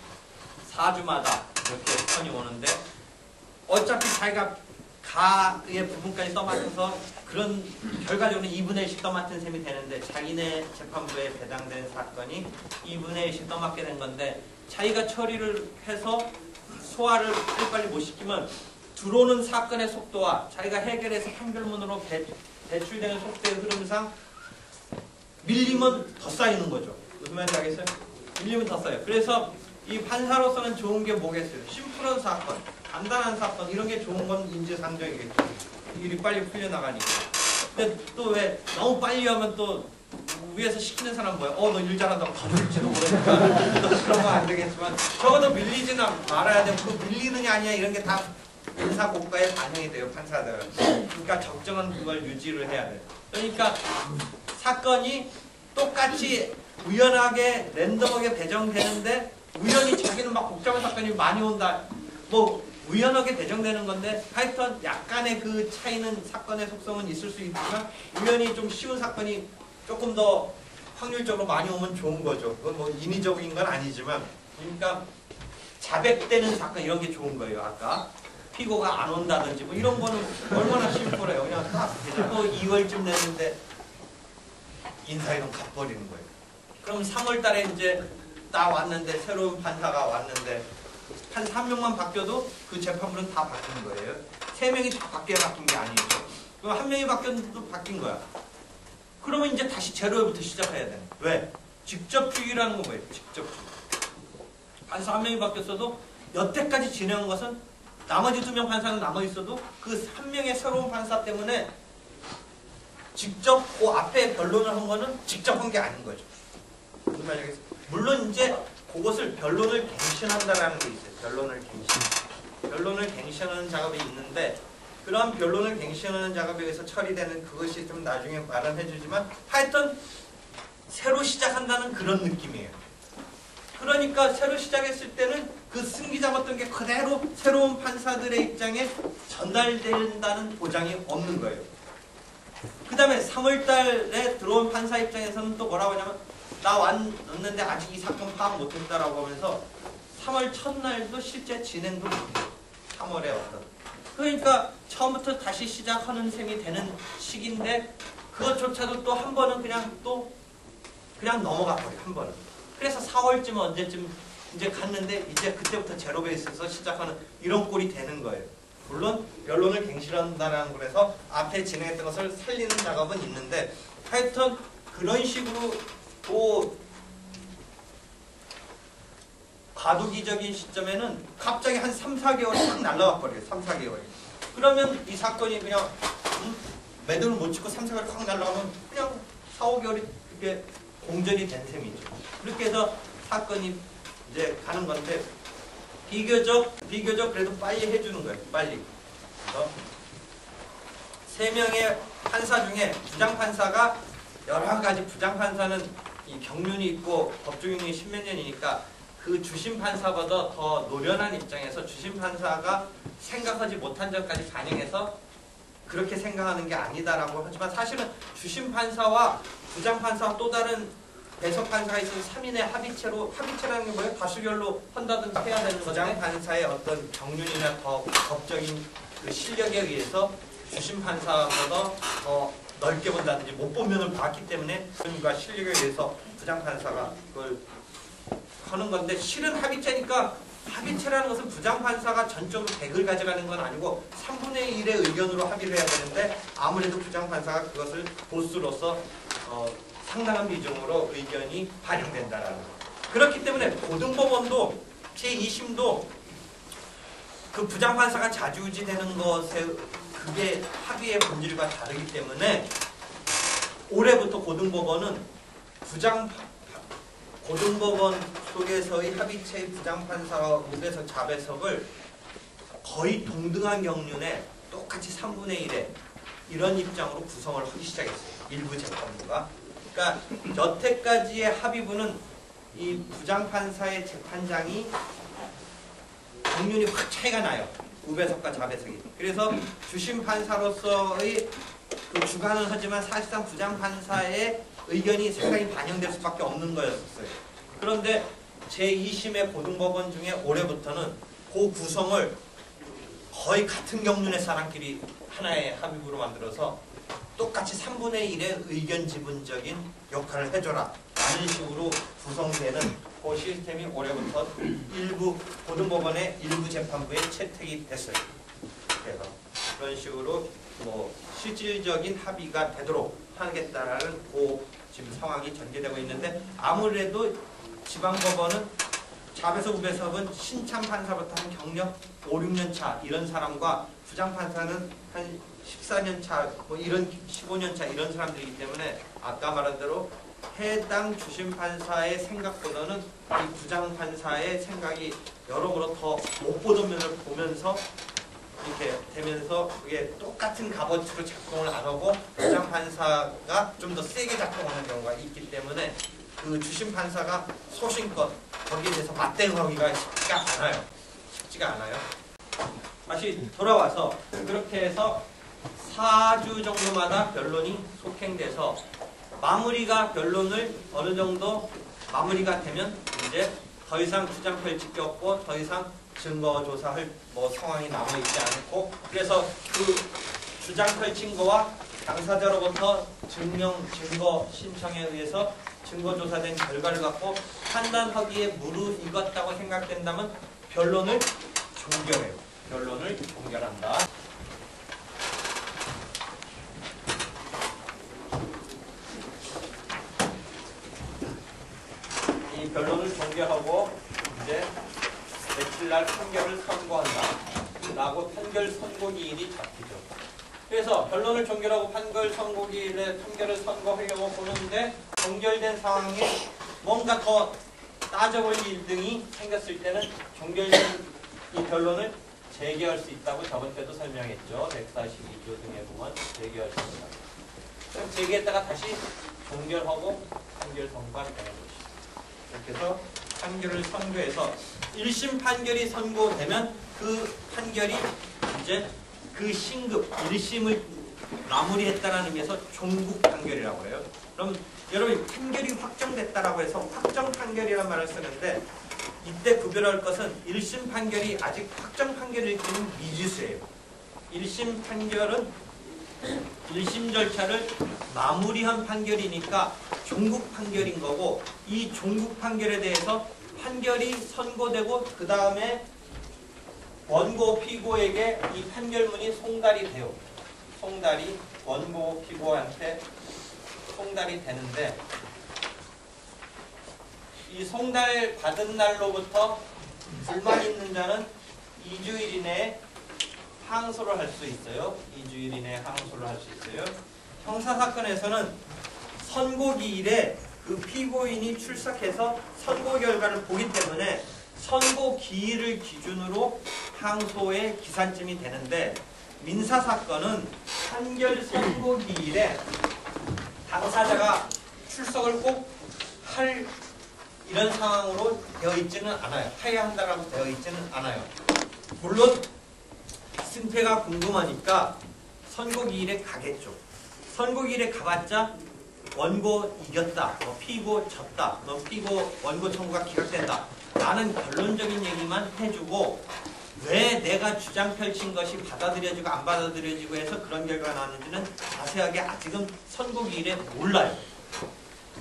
4주마다 이렇게 턴이 오는데, 어차피 자기가 가의 부분까지 떠맡아서 그런 결과적으로 2분의 1씩 떠맡은 셈이 되는데 자기네 재판부에 배당된 사건이 2분의 1씩 떠맡게 된 건데 자기가 처리를 해서 소화를 빨리빨리 못 시키면 들어오는 사건의 속도와 자기가 해결해서 판결문으로 배출되는 속도의 흐름상 밀리면 더 쌓이는 거죠. 무슨 말인지 알겠어요? 밀리면 더 쌓여요. 그래서 이 판사로서는 좋은 게 뭐겠어요? 심플한 사건, 간단한 사건 이런 게 좋은 건 인지상정이겠죠. 일이 빨리 풀려나가니까. 근데 또 왜 너무 빨리 하면 또 위에서 시키는 사람 뭐야? 너 일 잘한다고 더 줄지도 모르니까 그런 거 안 되겠지만 적어도 밀리지는 말아야 되고 그 밀리느냐 아니냐 이런 게 다 인사고과에 반영이 돼요. 판사들은. 그러니까 적정한 그걸 유지를 해야 돼요. 그러니까 사건이 똑같이 우연하게 랜덤하게 배정되는데 우연히 자기는 막 복잡한 사건이 많이 온다. 뭐 우연하게 배정되는 건데 하여튼 약간의 그 차이는 사건의 속성은 있을 수 있지만 우연히 좀 쉬운 사건이 조금 더 확률적으로 많이 오면 좋은 거죠. 그건 뭐 인위적인 건 아니지만 그러니까 자백되는 사건 이런 게 좋은 거예요. 아까 피고가 안 온다든지 뭐 이런 거는 얼마나 심플해요. 그냥 딱 또 2월쯤 됐는데 인사이동 갚버리는 거예요. 그럼 3월 달에 이제 딱 왔는데 새로운 판사가 왔는데 판사 한 명만 바뀌어도 그 재판부는 다 바뀌는 거예요. 3명이 다 바뀐 게 아니죠. 그럼 한 명이 바뀌었는데도 바뀐 거야. 그러면 이제 다시 제로부터 시작해야 돼. 왜? 직접주의라는 건 뭐예요? 직접주의. 판사 한 명이 바뀌었어도 여태까지 진행한 것은 나머지 2명 판사는 남아있어도 그 1명의 새로운 판사 때문에 직접 그 앞에 변론을 한 거는 직접 한 게 아닌 거죠. 무슨 말인지 알겠어요? 물론 이제 그것을 변론을 갱신한다라는 게 있어요. 변론을 갱신. 변론을 갱신하는 작업이 있는데 그런 변론을 갱신하는 작업에 의해서 처리되는 그것이 좀 나중에 말은 해주지만 하여튼 새로 시작한다는 그런 느낌이에요. 그러니까 새로 시작했을 때는 그 승기 잡았던 게 그대로 새로운 판사들의 입장에 전달된다는 보장이 없는 거예요. 그 다음에 3월달에 들어온 판사 입장에서는 또 뭐라고 하냐면 나 왔는데 아직 이 사건 파악 못했다라고 하면서 3월 첫날도 실제 진행도 못해요. 3월에 어떤. 그러니까 처음부터 다시 시작하는 셈이 되는 시기인데 그것조차도 또 한 번은 그냥 넘어가 버려요. 한 번은. 그래서 4월쯤 언제쯤 이제 갔는데 이제 그때부터 제로 베이스에서 시작하는 이런 꼴이 되는 거예요. 물론 변론을 갱신한다는 거라서 앞에 진행했던 것을 살리는 작업은 있는데 하여튼 그런 식으로 또 과도기적인 시점에는 갑자기 한 3, 4개월이 확 날아가 버려요. 3, 4개월이. 그러면 이 사건이 그냥 매듭을 못 치고 3, 4개월이 확 날아가면 그냥 4, 5개월이 그게 공전이 된 셈이죠. 그렇게 해서 사건이 이제 가는 건데 비교적 그래도 빨리 해주는 거예요. 빨리. 그래서 3명의 판사 중에 부장판사가 여러 가지 부장판사는 이 경륜이 있고 법조경륜이 10몇 년이니까 그 주심판사보다 더 노련한 입장에서 주심판사가 생각하지 못한 점까지 반영해서 그렇게 생각하는 게 아니다라고 하지만 사실은 주심판사와 부장판사와 또 다른 배석판사가 있어서 3인의 합의체라는 게 뭐예요? 다수결로 한다든지 해야 되는 거죠. 부장판사의 어떤 경륜이나 더 법적인 그 실력에 의해서 주심판사보다 더 넓게 본다든지 못 본 면을 봤기 때문에 그과 실력에 의해서 부장판사가 그걸 하는 건데 실은 합의체니까 합의체라는 것은 부장판사가 전적으로 100을 가져가는 건 아니고 3분의 1의 의견으로 합의를 해야 되는데 아무래도 부장판사가 그것을 보스로서 상당한 비중으로 의견이 반영된다라는 거. 그렇기 때문에 고등법원도 제2심도 그 부장판사가 좌지우지되는 것에 그게 합의의 본질과 다르기 때문에 올해부터 고등법원 속에서의 합의체의 부장판사와 우배석, 자배석을 거의 동등한 경륜에 똑같이 3분의 1에 이런 입장으로 구성을 하기 시작했어요. 일부 재판부가. 그러니까 여태까지의 합의부는 이 부장판사의 재판장이 경륜이 확 차이가 나요. 우배석과 자배석이. 그래서 주심판사로서의 그 주관은 하지만 사실상 부장판사의 의견이 상당히 반영될 수밖에 없는 거였어요. 그런데 제2심의 고등법원 중에 올해부터는 그 구성을 거의 같은 경륜의 사람끼리 하나의 합의문으로 만들어서 똑같이 3분의 1의 의견 지분적인 역할을 해줘라 라는 식으로 구성되는 그 시스템이 올해부터 일부 고등법원의 일부 재판부에 채택이 됐어요. 그래서 그런 식으로 뭐 실질적인 합의가 되도록 하겠다라는 그 지금 상황이 전개되고 있는데, 아무래도 지방법원은 자배석 우배석은 신참 판사부터 한 경력 5, 6년 차 이런 사람과 부장 판사는 한 14년 차, 뭐 이런 15년 차 이런 사람들이기 때문에 아까 말한 대로 해당 주심 판사의 생각보다는 이 부장 판사의 생각이 여러모로 더 못 보던 면을 보면서 이렇게 되면서 그게 똑같은 값어치로 작동을 안 하고 부장 판사가 좀 더 세게 작동하는 경우가 있기 때문에 그 주심 판사가 소신껏 거기에 대해서 맞대응하기가 쉽지가 않아요. 다시 돌아와서 그렇게 해서 4주 정도마다 변론이 속행돼서 마무리가 변론을 어느 정도 마무리가 되면 이제 더 이상 주장 펼칠 게 없고 더 이상 증거 조사할 뭐 상황이 남아 있지 않고, 그래서 그 주장 펼친 거와 당사자로부터 증거 신청에 의해서 증거 조사된 결과를 갖고 판단하기에 무르익었다고 생각된다면 변론을 종결해요. 변론을 종결한다. 이 변론을 종결하고 이제 며칠날 판결을 선고한다 라고 판결 선고기일이 잡히죠. 그래서 변론을 종결하고 판결 선고기일에 판결을 선고하려고 보는데 종결된 상황에 뭔가 더 따져볼 일등이 생겼을 때는 종결된 이 변론을 재개할 수 있다고 저번 때도 설명했죠. 142조 등에 보면 재개할 수 있다. 그럼 재개했다가 다시 종결하고 판결 선고가 되는 것이죠. 이렇게 해서 판결을 선고해서 1심 판결이 선고되면 그 판결이 이제 그 신급 1심을 마무리했다는 의미에서 종국 판결이라고 해요. 그럼 여러분 판결이 확정됐다라고 해서 확정 판결이라는 말을 쓰는데, 이때 구별할 것은 1심 판결이 아직 확정 판결일 때는 미지수예요. 1심 판결은 1심 절차를 마무리한 판결이니까 종국 판결인 거고, 이 종국 판결에 대해서 판결이 선고되고 그 다음에 원고 피고에게 이 판결문이 송달이 돼요. 송달이 원고 피고한테 송달이 되는데, 이 송달 받은 날로부터 불만 있는 자는 2주일 이내에 항소를 할 수 있어요. 2주일 이내에 항소를 할 수 있어요. 형사사건에서는 선고기일에 그 피고인이 출석해서 선고 결과를 보기 때문에 선고기일을 기준으로 항소의 기산점이 되는데, 민사사건은 판결 선고기일에 당사자가 출석을 꼭 할 이런 상황으로 되어 있지는 않아요. 해야 한다라고 되어 있지는 않아요. 물론 승패가 궁금하니까 선고기일에 가겠죠. 선고기일에 가봤자 원고 이겼다, 뭐 피고 졌다, 뭐 피고 원고 청구가 기각된다 라는 결론적인 얘기만 해주고, 왜 내가 주장 펼친 것이 받아들여지고 안 받아들여지고 해서 그런 결과가 나왔는지는 자세하게 아직은 선고기일에 몰라요.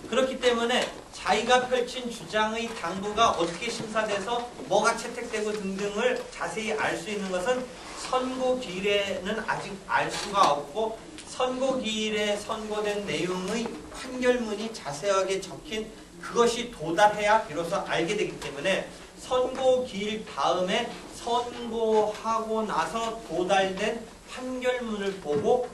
그렇기 때문에 자기가 펼친 주장의 당부가 어떻게 심사돼서 뭐가 채택되고 등등을 자세히 알 수 있는 것은 선고기일에는 아직 알 수가 없고, 선고기일에 선고된 내용의 판결문이 자세하게 적힌 그것이 도달해야 비로소 알게 되기 때문에 선고기일 다음에 선고하고 나서 도달된 판결문을 보고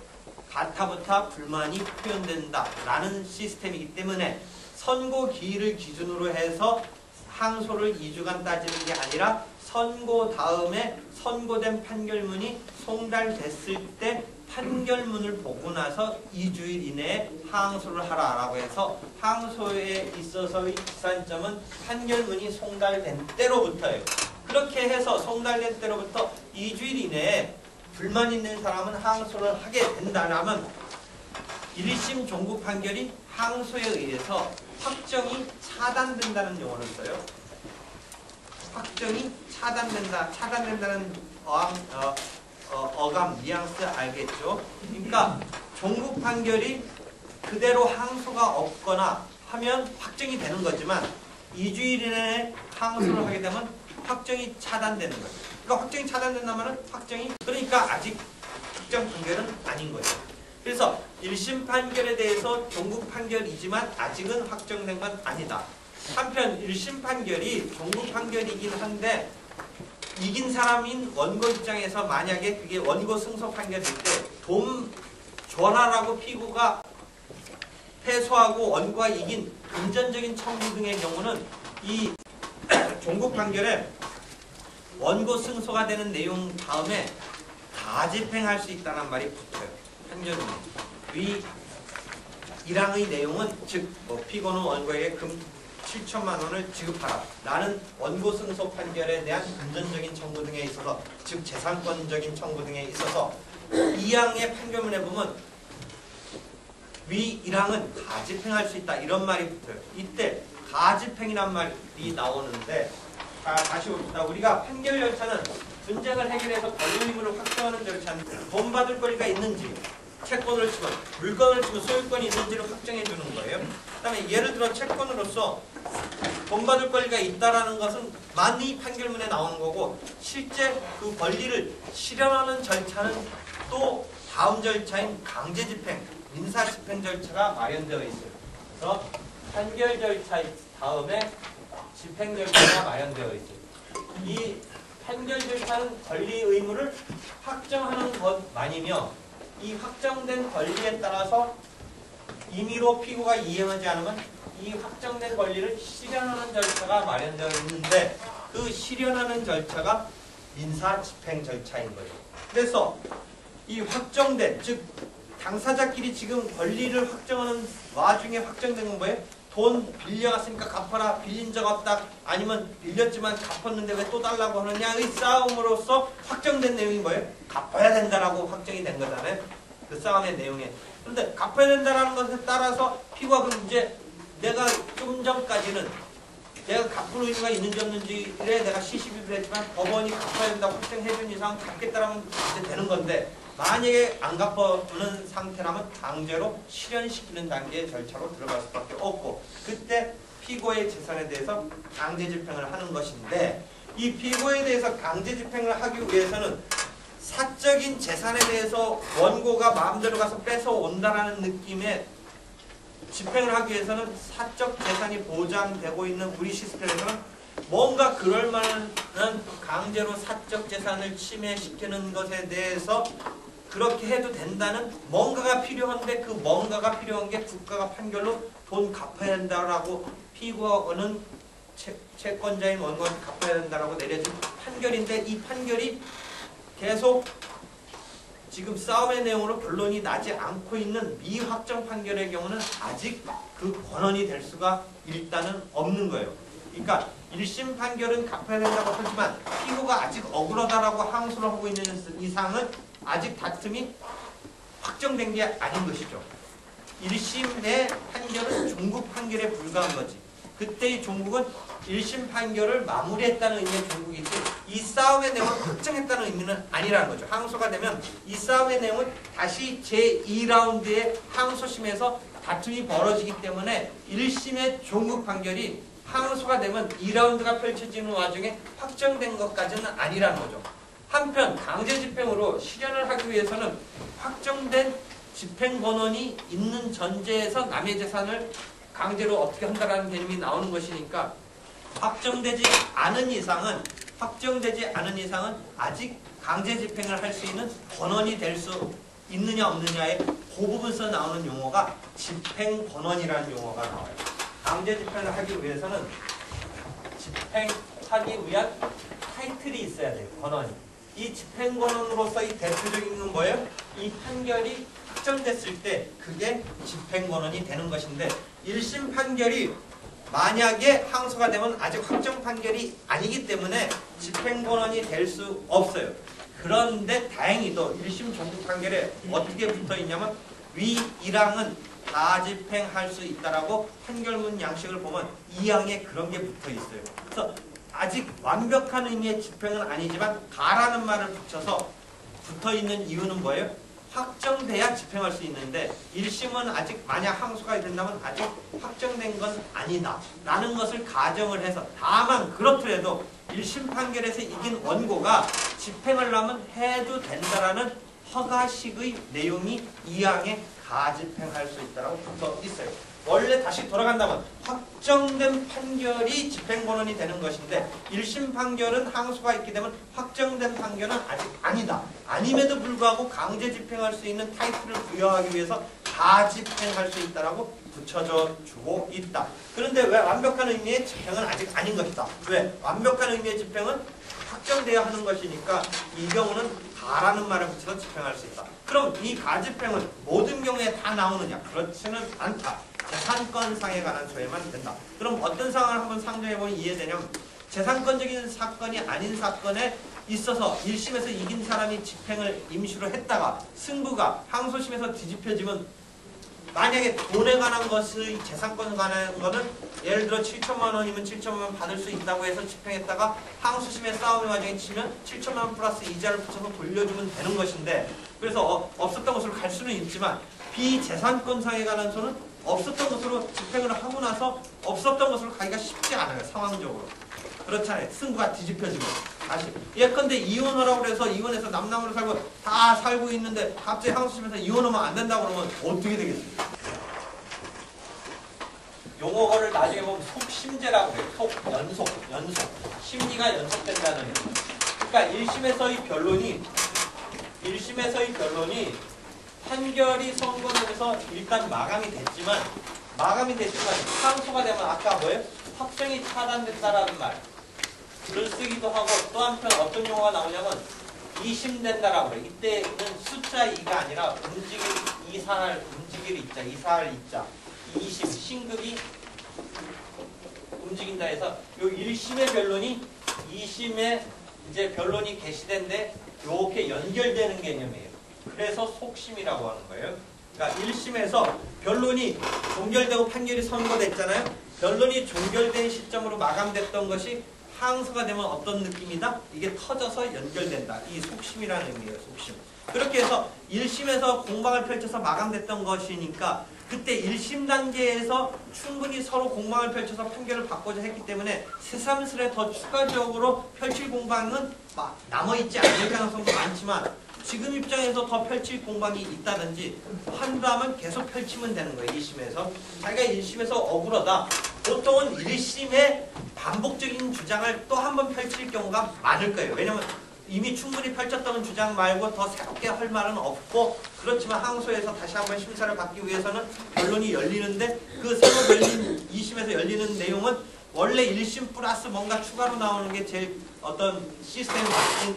가타부타 불만이 표현된다 라는 시스템이기 때문에 선고기일을 기준으로 해서 항소를 2주간 따지는 게 아니라 선고 다음에 선고된 판결문이 송달됐을 때 판결문을 보고 나서 2주일 이내에 항소를 하라라고 해서, 항소에 있어서의 기산점은 판결문이 송달된 때로부터예요. 그렇게 해서 송달된 때로부터 2주일 이내에 불만 있는 사람은 항소를 하게 된다면 1심 종국 판결이 항소에 의해서 확정이 차단된다는 용어를 써요. 확정이 차단된다는 어감, 뉘앙스 알겠죠? 그러니까 종국 판결이 그대로 항소가 없거나 하면 확정이 되는 거지만 2주일 이내에 항소를 하게 되면 확정이 차단되는 거예요. 그러니까 확정이 차단된다면 그러니까 아직 확정 판결은 아닌 거예요. 그래서 1심 판결에 대해서 종국 판결이지만 아직은 확정된 건 아니다. 한편 1심 판결이 종국 판결이긴 한데 이긴 사람인 원고 입장에서 만약에 그게 원고 승소 판결일 때 돈 줘라라고 피고가 패소하고 원고가 이긴 금전적인 청구 등의 경우는 이 종국 판결에 원고 승소가 되는 내용 다음에 가집행할 수 있다는 말이 붙어요. 판결 중에. 위 1항의 내용은 즉 피고는 원고에게 금 7천만 원을 지급하라. 나는 원고 승소 판결에 대한 금전적인 청구 등에 있어서 즉 재산권적인 청구 등에 있어서 2항의 판결문에 보면 위 1항은 가집행할 수 있다 이런 말이 붙어요. 이때 가집행이란 말이 나오는데 다시 봅시다. 우리가 판결 절차는 분쟁을 해결해서 권리 의무를 확정하는 절차는 돈 받을 권리가 있는지 채권을 치면 물건을 치면 소유권이 있는지를 확정해 주는 거예요. 그 다음에 예를 들어 채권으로서 돈 받을 권리가 있다라는 것은 많이 판결문에 나오는 거고 실제 그 권리를 실현하는 절차는 또 다음 절차인 강제집행, 민사집행 절차가 마련되어 있어요. 그래서 판결 절차 다음에 집행 절차가 마련되어 있어요. 이 판결 절차는 권리 의무를 확정하는 것만이며 이 확정된 권리에 따라서 임의로 피고가 이행하지 않으면 이 확정된 권리를 실현하는 절차가 마련되어 있는데 그 실현하는 절차가 민사집행 절차인 거예요. 그래서 이 확정된 즉 당사자끼리 지금 권리를 확정하는 와중에 확정된 건 뭐예요? 돈 빌려갔으니까 갚아라. 빌린 적 없다. 아니면 빌렸지만 갚았는데 왜 또 달라고 하느냐의 싸움으로써 확정된 내용이 뭐예요? 갚아야 된다라고 확정이 된 거잖아요. 그 싸움의 내용에. 그런데 갚아야 된다라는 것에 따라서 피고가 그럼 이제 내가 좀 전까지는 내가 갚을 의무가 있는지 없는지에 내가 시시비비를 했지만 법원이 갚아야 된다고 확정해준 이상 갚겠다라면 이제 되는 건데 만약에 안 갚아주는 상태라면 강제로 실현시키는 단계의 절차로 들어갈 수밖에 없고 그때 피고의 재산에 대해서 강제집행을 하는 것인데 이 피고에 대해서 강제집행을 하기 위해서는 사적인 재산에 대해서 원고가 마음대로 가서 뺏어온다라는 느낌의 집행을 하기 위해서는 사적 재산이 보장되고 있는 우리 시스템에서는 뭔가 그럴 만한 강제로 사적 재산을 침해시키는 것에 대해서 그렇게 해도 된다는 뭔가가 필요한데 그 뭔가가 필요한 게 국가가 판결로 돈 갚아야 된다라고 피고는 채권자인 원고는 갚아야 된다라고 내려진 판결인데 이 판결이 계속 지금 싸움의 내용으로 결론이 나지 않고 있는 미확정 판결의 경우는 아직 그 권한이 될 수가 일단은 없는 거예요. 그러니까 1심 판결은 갚아야 된다고 하지만 피고가 아직 억울하다라고 항소를 하고 있는 이상은 아직 다툼이 확정된 게 아닌 것이죠. 1심의 판결은 종국 판결에 불과한 거지. 그때의 종국은 1심 판결을 마무리했다는 의미의 종국이지 이 싸움의 내용을 확정했다는 의미는 아니라는 거죠. 항소가 되면 이 싸움의 내용은 다시 제2라운드의 항소심에서 다툼이 벌어지기 때문에 1심의 종국 판결이 항소가 되면 2라운드가 펼쳐지는 와중에 확정된 것까지는 아니라는 거죠. 한편 강제집행으로 실현을 하기 위해서는 확정된 집행 권한이 있는 전제에서 남의 재산을 강제로 어떻게 한다라는 개념이 나오는 것이니까 확정되지 않은 이상은 아직 강제집행을 할 수 있는 권한이 될 수 있느냐 없느냐의 그 부분에서 나오는 용어가 집행권한이라는 용어가 나와요. 강제집행을 하기 위해서는 집행하기 위한 타이틀이 있어야 돼요. 권한이. 이 집행권한으로서 이 대표적인 건 뭐예요? 이 판결이 확정됐을 때 그게 집행권한이 되는 것인데 1심 판결이 만약에 항소가 되면 아직 확정 판결이 아니기 때문에 집행권한이 될 수 없어요. 그런데 다행히도 1심 종국 판결에 어떻게 붙어 있냐면 위 1항은 가집행할 수 있다라고 판결문 양식을 보면 2항에 그런 게 붙어 있어요. 그래서 아직 완벽한 의미의 집행은 아니지만 가라는 말을 붙여서 붙어있는 이유는 뭐예요? 확정돼야 집행할 수 있는데 1심은 아직 만약 항소가 된다면 아직 확정된 건 아니다 라는 것을 가정을 해서 다만 그렇더라도 1심 판결에서 이긴 원고가 집행을 하면 해도 된다라는 허가식의 내용이 2항에 가집행할 수 있다고 붙어 있어요. 원래 다시 돌아간다면 확정된 판결이 집행본원이 되는 것인데 1심 판결은 항소가 있게 되면 확정된 판결은 아직 아니다. 아님에도 불구하고 강제 집행할 수 있는 타이틀을 부여하기 위해서 가집행할 수 있다라고 붙여져 주고 있다. 그런데 왜 완벽한 의미의 집행은 아직 아닌 것이다. 왜? 완벽한 의미의 집행은 확정되어야 하는 것이니까 이 경우는 가라는 말을 붙여서 집행할 수 있다. 그럼 이 가집행은 모든 경우에 다 나오느냐? 그렇지는 않다. 재산권상에 관한 소에만 된다. 그럼 어떤 상황을 한번 상정해보면 이해되냐면 재산권적인 사건이 아닌 사건에 있어서 1심에서 이긴 사람이 집행을 임시로 했다가 승부가 항소심에서 뒤집혀지면 만약에 돈에 관한 것의 재산권에 관한 거는 예를 들어 7천만 원이면 7천만 원 받을 수 있다고 해서 집행했다가 항소심의 싸움의 과정에 치면 7천만 원 플러스 이자를 붙여서 돌려주면 되는 것인데 그래서 없었던 것으로 갈 수는 있지만 비재산권상에 관한 소는 없었던 것으로 집행을 하고 나서 없었던 것으로 가기가 쉽지 않아요. 상황적으로. 그렇잖아요. 승부가 뒤집혀지면 다시. 예컨대 이혼하라고 그래서 이혼해서 남남으로 살고 다 살고 있는데 갑자기 항소심에서 이혼하면 안 된다고 그러면 어떻게 되겠습니까? 용어를 나중에 보면 속심제라고 해요. 연속. 심리가 연속된다는 얘기. 그러니까 1심에서의 변론이 판결이 선고되면서 일단 마감이 됐지만 항소가 되면 아까 뭐예요? 확정이 차단됐다라는 말. 를 쓰기도 하고 또 한편 어떤 용어가 나오냐면 이심된다라고 그래요. 이때는 숫자 2가 아니라 움직일 이자. 이심, 신극이 움직인다 해서 요 1심의 변론이 2심에 이제 변론이 개시된데 이렇게 연결되는 개념이에요. 그래서 속심이라고 하는 거예요. 그러니까 1심에서 변론이 종결되고 판결이 선고됐잖아요. 변론이 종결된 시점으로 마감됐던 것이 항소가 되면 어떤 느낌이다? 이게 터져서 연결된다. 이 속심이라는 의미예요. 속심. 그렇게 해서 1심에서 공방을 펼쳐서 마감됐던 것이니까 그때 1심 단계에서 충분히 서로 공방을 펼쳐서 판결을 받고자 했기 때문에 새삼스레 더 추가적으로 펼칠 공방은 남아있지 않을 가능성도 많지만 지금 입장에서 더 펼칠 공방이 있다든지 한다면 계속 펼치면 되는 거예요. 2심에서. 자기가 1심에서 억울하다. 보통은 1심의 반복적인 주장을 또 한 번 펼칠 경우가 많을 거예요. 왜냐면 이미 충분히 펼쳤던 주장 말고 더 새롭게 할 말은 없고 그렇지만 항소에서 다시 한번 심사를 받기 위해서는 변론이 열리는데 그 새로 열린 2심에서 열리는 내용은 원래 1심 플러스 뭔가 추가로 나오는 게 제일 어떤 시스템이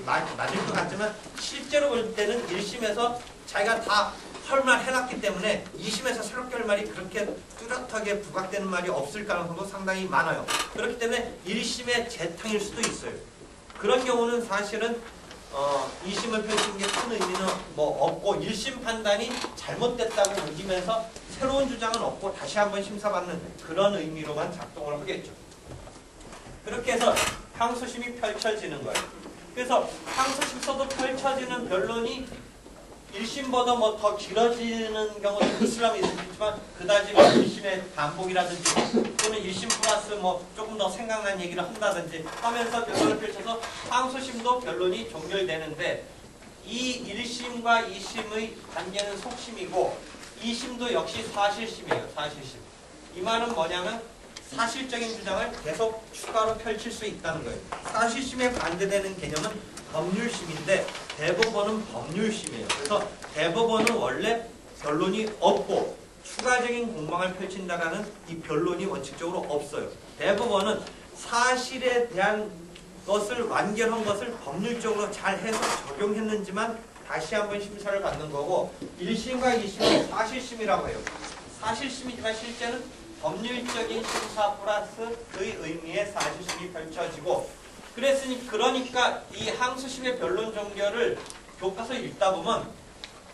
맞을 것 같지만 실제로 볼 때는 1심에서 자기가 다 할 말 해놨기 때문에 2심에서 새롭게 할 말이 그렇게 뚜렷하게 부각되는 말이 없을 가능성도 상당히 많아요. 그렇기 때문에 1심의 재탕일 수도 있어요. 그런 경우는 사실은 2심을 펼치는 게 큰 의미는 없고 1심 판단이 잘못됐다고 여기면서 새로운 주장은 없고 다시 한번 심사받는 그런 의미로만 작동을 하겠죠. 그렇게 해서 항소심이 펼쳐지는 거예요. 그래서 항소심에서도 펼쳐지는 변론이 1심보다 더 길어지는 경우도 있으려면 있겠지만 그다지 1심의 반복이라든지 또는 1심 플러스 조금 더 생각난 얘기를 한다든지 하면서 변론을 펼쳐서 항소심도 변론이 종결되는데 이 1심과 2심의 관계는 속심이고 2심도 역시 사실심이에요. 사실심. 이 말은 뭐냐면 사실적인 주장을 계속 추가로 펼칠 수 있다는 거예요. 사실심에 반대되는 개념은 법률심인데 대법원은 법률심이에요. 그래서 대법원은 원래 변론이 없고 추가적인 공방을 펼친다라는 이 변론이 원칙적으로 없어요. 대법원은 사실에 대한 것을 완결한 것을 법률적으로 잘 해서 적용했는지만 다시 한번 심사를 받는 거고 1심과 2심은 사실심이라고 해요. 사실심이지만 실제는 법률적인 심사 플러스의 의미의 사실심이 펼쳐지고 그러니까 이 항소심의 변론 종결을 교과서 읽다 보면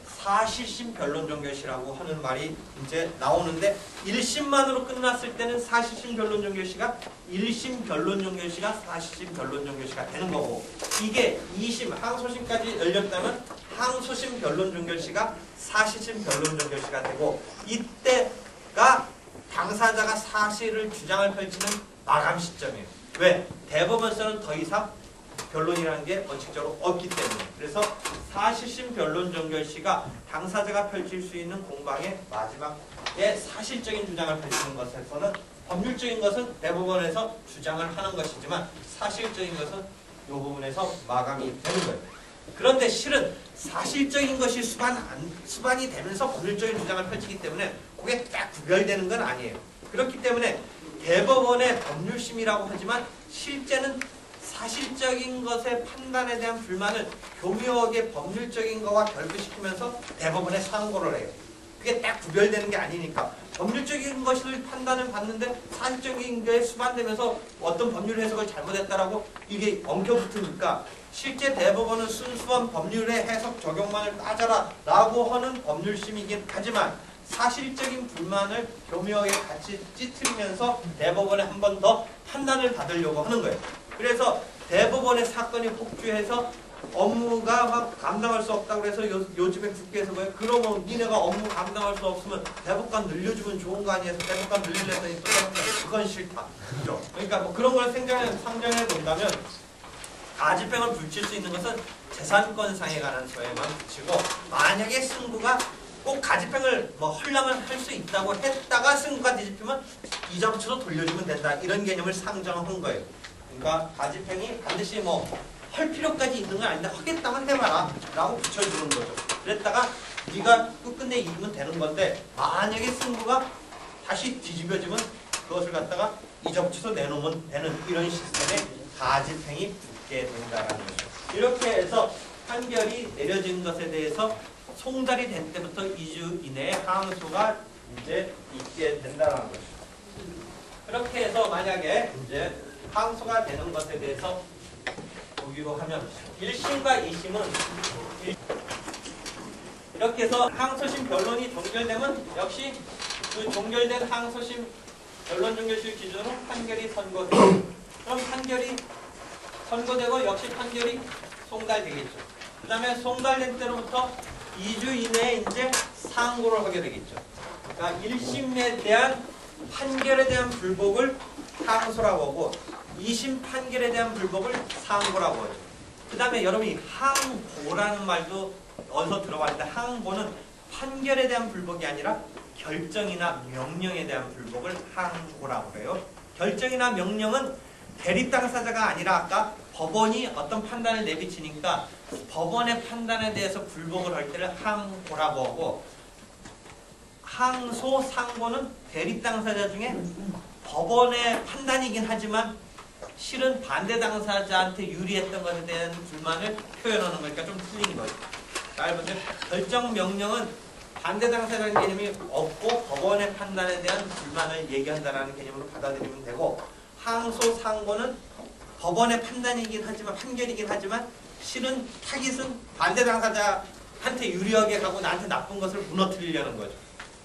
사실심 변론 종결시라고 하는 말이 이제 나오는데 1심만으로 끝났을 때는 사실심 변론 종결시가 1심 변론 종결시가 사실심 변론 종결시가 되는 거고 이게 2심 항소심까지 열렸다면 항소심 변론 종결시가 사실심 변론 종결시가 되고 이때가 당사자가 사실을 주장을 펼치는 마감 시점이에요. 왜? 대법원에서는 더 이상 변론이라는 게 원칙적으로 없기 때문에. 그래서 사실심 변론 종결시가 당사자가 펼칠 수 있는 공방의 마지막에 사실적인 주장을 펼치는 것에서는 법률적인 것은 대법원에서 주장을 하는 것이지만 사실적인 것은 이 부분에서 마감이 되는 거예요. 그런데 실은 사실적인 것이 수반이 되면서 법률적인 주장을 펼치기 때문에 그게 딱 구별되는 건 아니에요. 그렇기 때문에 대법원의 법률심이라고 하지만 실제는 사실적인 것의 판단에 대한 불만을 교묘하게 법률적인 것과 결부시키면서 대법원에 상고를 해요. 그게 딱 구별되는 게 아니니까 법률적인 것을 판단을 받는데 사실적인 게 수반되면서 어떤 법률 해석을 잘못했다라고 이게 엉켜붙으니까 실제 대법원은 순수한 법률의 해석 적용만을 따져라 라고 하는 법률심이긴 하지만 사실적인 불만을 교묘하게 같이 찌트리면서 대법원에 한 번 더 판단을 받으려고 하는 거예요. 그래서 대법원의 사건이 폭주해서 업무가 막 감당할 수 없다고 해서 요즘에 국회에서 뭐예요? 그러면 니네가 업무 감당할 수 없으면 대법관 늘려주면 좋은 거 아니에요? 대법관 늘리려더니 또 그건 싫다. 그죠? 그러니까 뭐 그런 걸 상정해 본다면 가지병을 붙일 수 있는 것은 재산권상에 관한 소에만 붙이고 만약에 승부가 꼭 가지병을 뭐 헐려면 할 수 있다고 했다가 승부가 뒤집히면 이점수로 돌려주면 된다. 이런 개념을 상정한 거예요. 그러니까 가지병이 반드시 뭐 할 필요까지 있는 건 아닌데 하겠다면 해봐라 라고 붙여주는 거죠. 그랬다가 네가 끝끝내 이기면 되는 건데 만약에 승부가 다시 뒤집어지면 그것을 갖다가 이점수로 내놓으면 되는 이런 시스템에 가지병이 붙게 된다는 거죠. 이렇게 해서 판결이 내려진 것에 대해서 송달이 된 때부터 2주 이내에 항소가 이제 있게 된다는 거죠. 그렇게 해서 만약에 이제 항소가 되는 것에 대해서 보기로 하면 1심과 2심은 이렇게 해서 항소심 변론이 종결되면 역시 그 종결된 항소심 변론 종결실 기준으로 판결이 선고되고 그럼 판결이 선고되고 역시 판결이 송달되겠죠. 그 다음에 송달된 때로부터 2주 이내에 이제 상고를 하게 되겠죠. 그러니까 1심에 대한 판결에 대한 불복을 항소라고 하고 2심 판결에 대한 불복을 상고라고 하죠. 그 다음에 여러분이 항고라는 말도 어디서 들어봤는데 항고는 판결에 대한 불복이 아니라 결정이나 명령에 대한 불복을 항고라고 해요. 결정이나 명령은 대리 당사자가 아니라 아까 법원이 어떤 판단을 내비치니까 법원의 판단에 대해서 불복을 할 때를 항고라고 하고 항소, 상고는 대리 당사자 중에 법원의 판단이긴 하지만 실은 반대 당사자한테 유리했던 것에 대한 불만을 표현하는 거니까 좀 틀린 거죠. 짧은데 결정 명령은 반대 당사자라는 개념이 없고 법원의 판단에 대한 불만을 얘기한다는 개념으로 받아들이면 되고 항소, 상고는 법원의 판단이긴 하지만 판결이긴 하지만 실은 타깃은 반대 당사자한테 유리하게 가고 나한테 나쁜 것을 무너뜨리려는 거죠.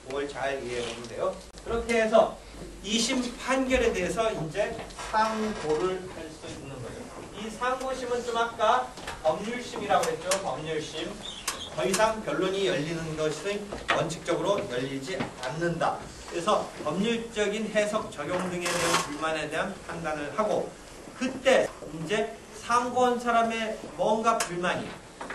그걸 잘 이해해 보면 돼요. 그렇게 해서 2심 판결에 대해서 이제 상고를 할 수 있는 거죠. 이 상고심은 좀 아까 법률심이라고 했죠. 법률심. 더 이상 변론이 열리는 것은 원칙적으로 열리지 않는다. 그래서 법률적인 해석 적용 등에 대한 불만에 대한 판단을 하고 그때 이제 상고한 사람의 뭔가 불만이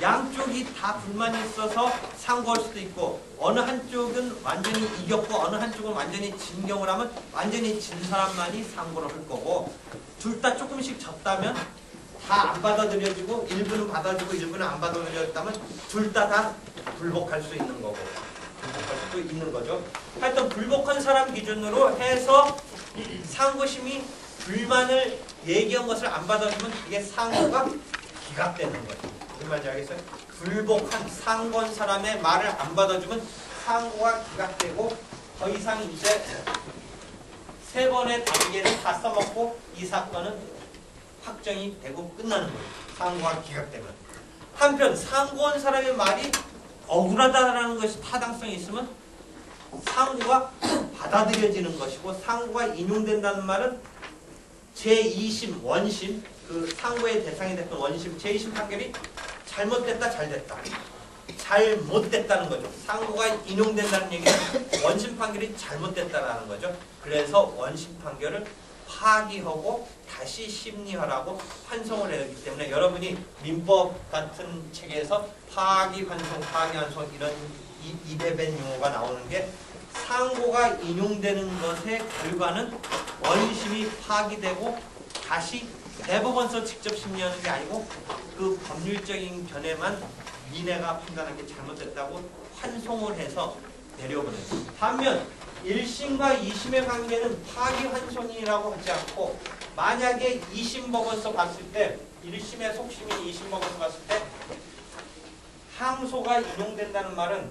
양쪽이 다 불만이 있어서 상고할 수도 있고 어느 한쪽은 완전히 이겼고 어느 한쪽은 완전히 진 경우를 하면 완전히 진 사람만이 상고를 할 거고 둘 다 조금씩 졌다면 다 안 받아들여지고 일부는 받아주고 일부는 안 받아들여졌다면 둘 다 불복할 수 있는 거고 불복할 수도 있는 거죠. 하여튼 불복한 사람 기준으로 해서 상고심이 불만을 얘기한 것을 안 받아주면 그게 상고가 기각되는 거죠. 무슨 말인지 알겠어요? 불복한 상고한 사람의 말을 안 받아주면 상고가 기각되고 더 이상 이제 세 번의 단계를 다 써먹고 이 사건은 확정이 되고 끝나는 거예요. 상고가 기각되면. 한편 상고한 사람의 말이 억울하다라는 것이 타당성이 있으면 상고가 받아들여지는 것이고 상고가 인용된다는 말은 제2심, 원심, 그 상고의 대상이 됐던 원심, 제2심 판결이 잘못됐다, 잘됐다. 잘못됐다는 거죠. 상고가 인용된다는 얘기는 원심 판결이 잘못됐다라는 거죠. 그래서 원심 판결을 파기하고 다시 심리하라고 환송을 해야 하기 때문에 여러분이 민법 같은 책에서 파기, 환송, 파기, 환송 이런 입에벤 용어가 나오는 게 상고가 인용되는 것의 결과는 원심이 파기되고 다시 대법원서 직접 심리하는 게 아니고 그 법률적인 견해만 민해가 판단한 게 잘못됐다고 환송을 해서 내려보내요. 반면 1심과 2심의 관계는 파기 환송이라고 하지 않고 만약에 2심 법원서 봤을 때 1심의 속심인 2심 법원서 봤을 때 항소가 인용된다는 말은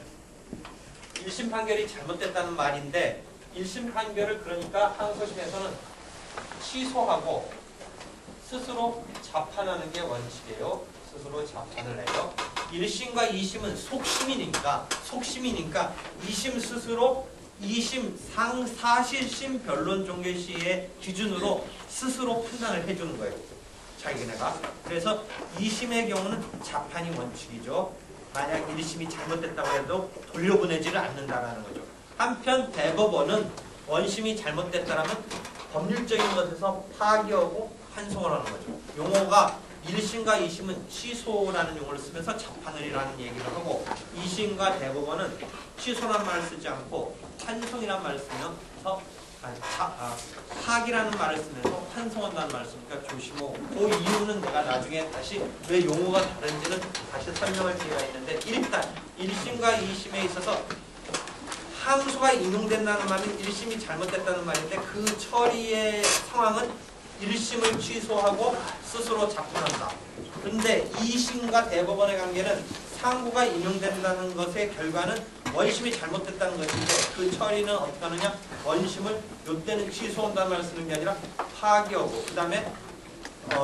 1심 판결이 잘못됐다는 말인데 1심 판결을 그러니까 항소심에서는 취소하고 스스로 자판하는 게 원칙이에요. 스스로 자판을 해요. 1심과 2심은 속심이니까 2심 스스로 2심 상사실심 변론 종결 시의 기준으로 스스로 판단을 해주는 거예요. 자기네가. 그래서 2심의 경우는 자판이 원칙이죠. 만약 1심이 잘못됐다고 해도 돌려보내지를 않는다라는 거죠. 한편 대법원은 원심이 잘못됐다라면 법률적인 것에서 파기하고 환송을 하는 거죠. 용어가 1심과 2심은 취소라는 용어를 쓰면서 자판을이라는 얘기를 하고 2심과 대법원은 취소란 말을 쓰지 않고 환송이라는 말을 쓰면서 파기라는 말을 쓰면서 환송한다는 말을 쓰니까 조심하고 그 이유는 내가 나중에 다시 왜 용어가 다른지는 다시 설명할 기회가 있는데 일단 1심과 2심에 있어서 항소가 인용된다는 말은 1심이 잘못됐다는 말인데 그 처리의 상황은 1심을 취소하고 스스로 자판한다. 근데 2심과 대법원의 관계는 상고가 인용된다는 것의 결과는 원심이 잘못됐다는 것인데 그 처리는 어떻게 하느냐? 원심을 이때는 취소한다는 말을 쓰는 게 아니라 파기하고 그 다음에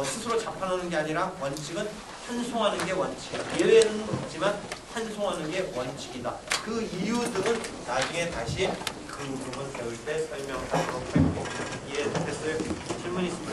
스스로 자판하는 게 아니라 원칙은 환송하는 게 원칙이다. 예외는 있지만 환송하는 게 원칙이다. 그 이유 등은 나중에 다시 그 부분 배울 때 설명하도록 하고 이해됐어요? 질문 있으면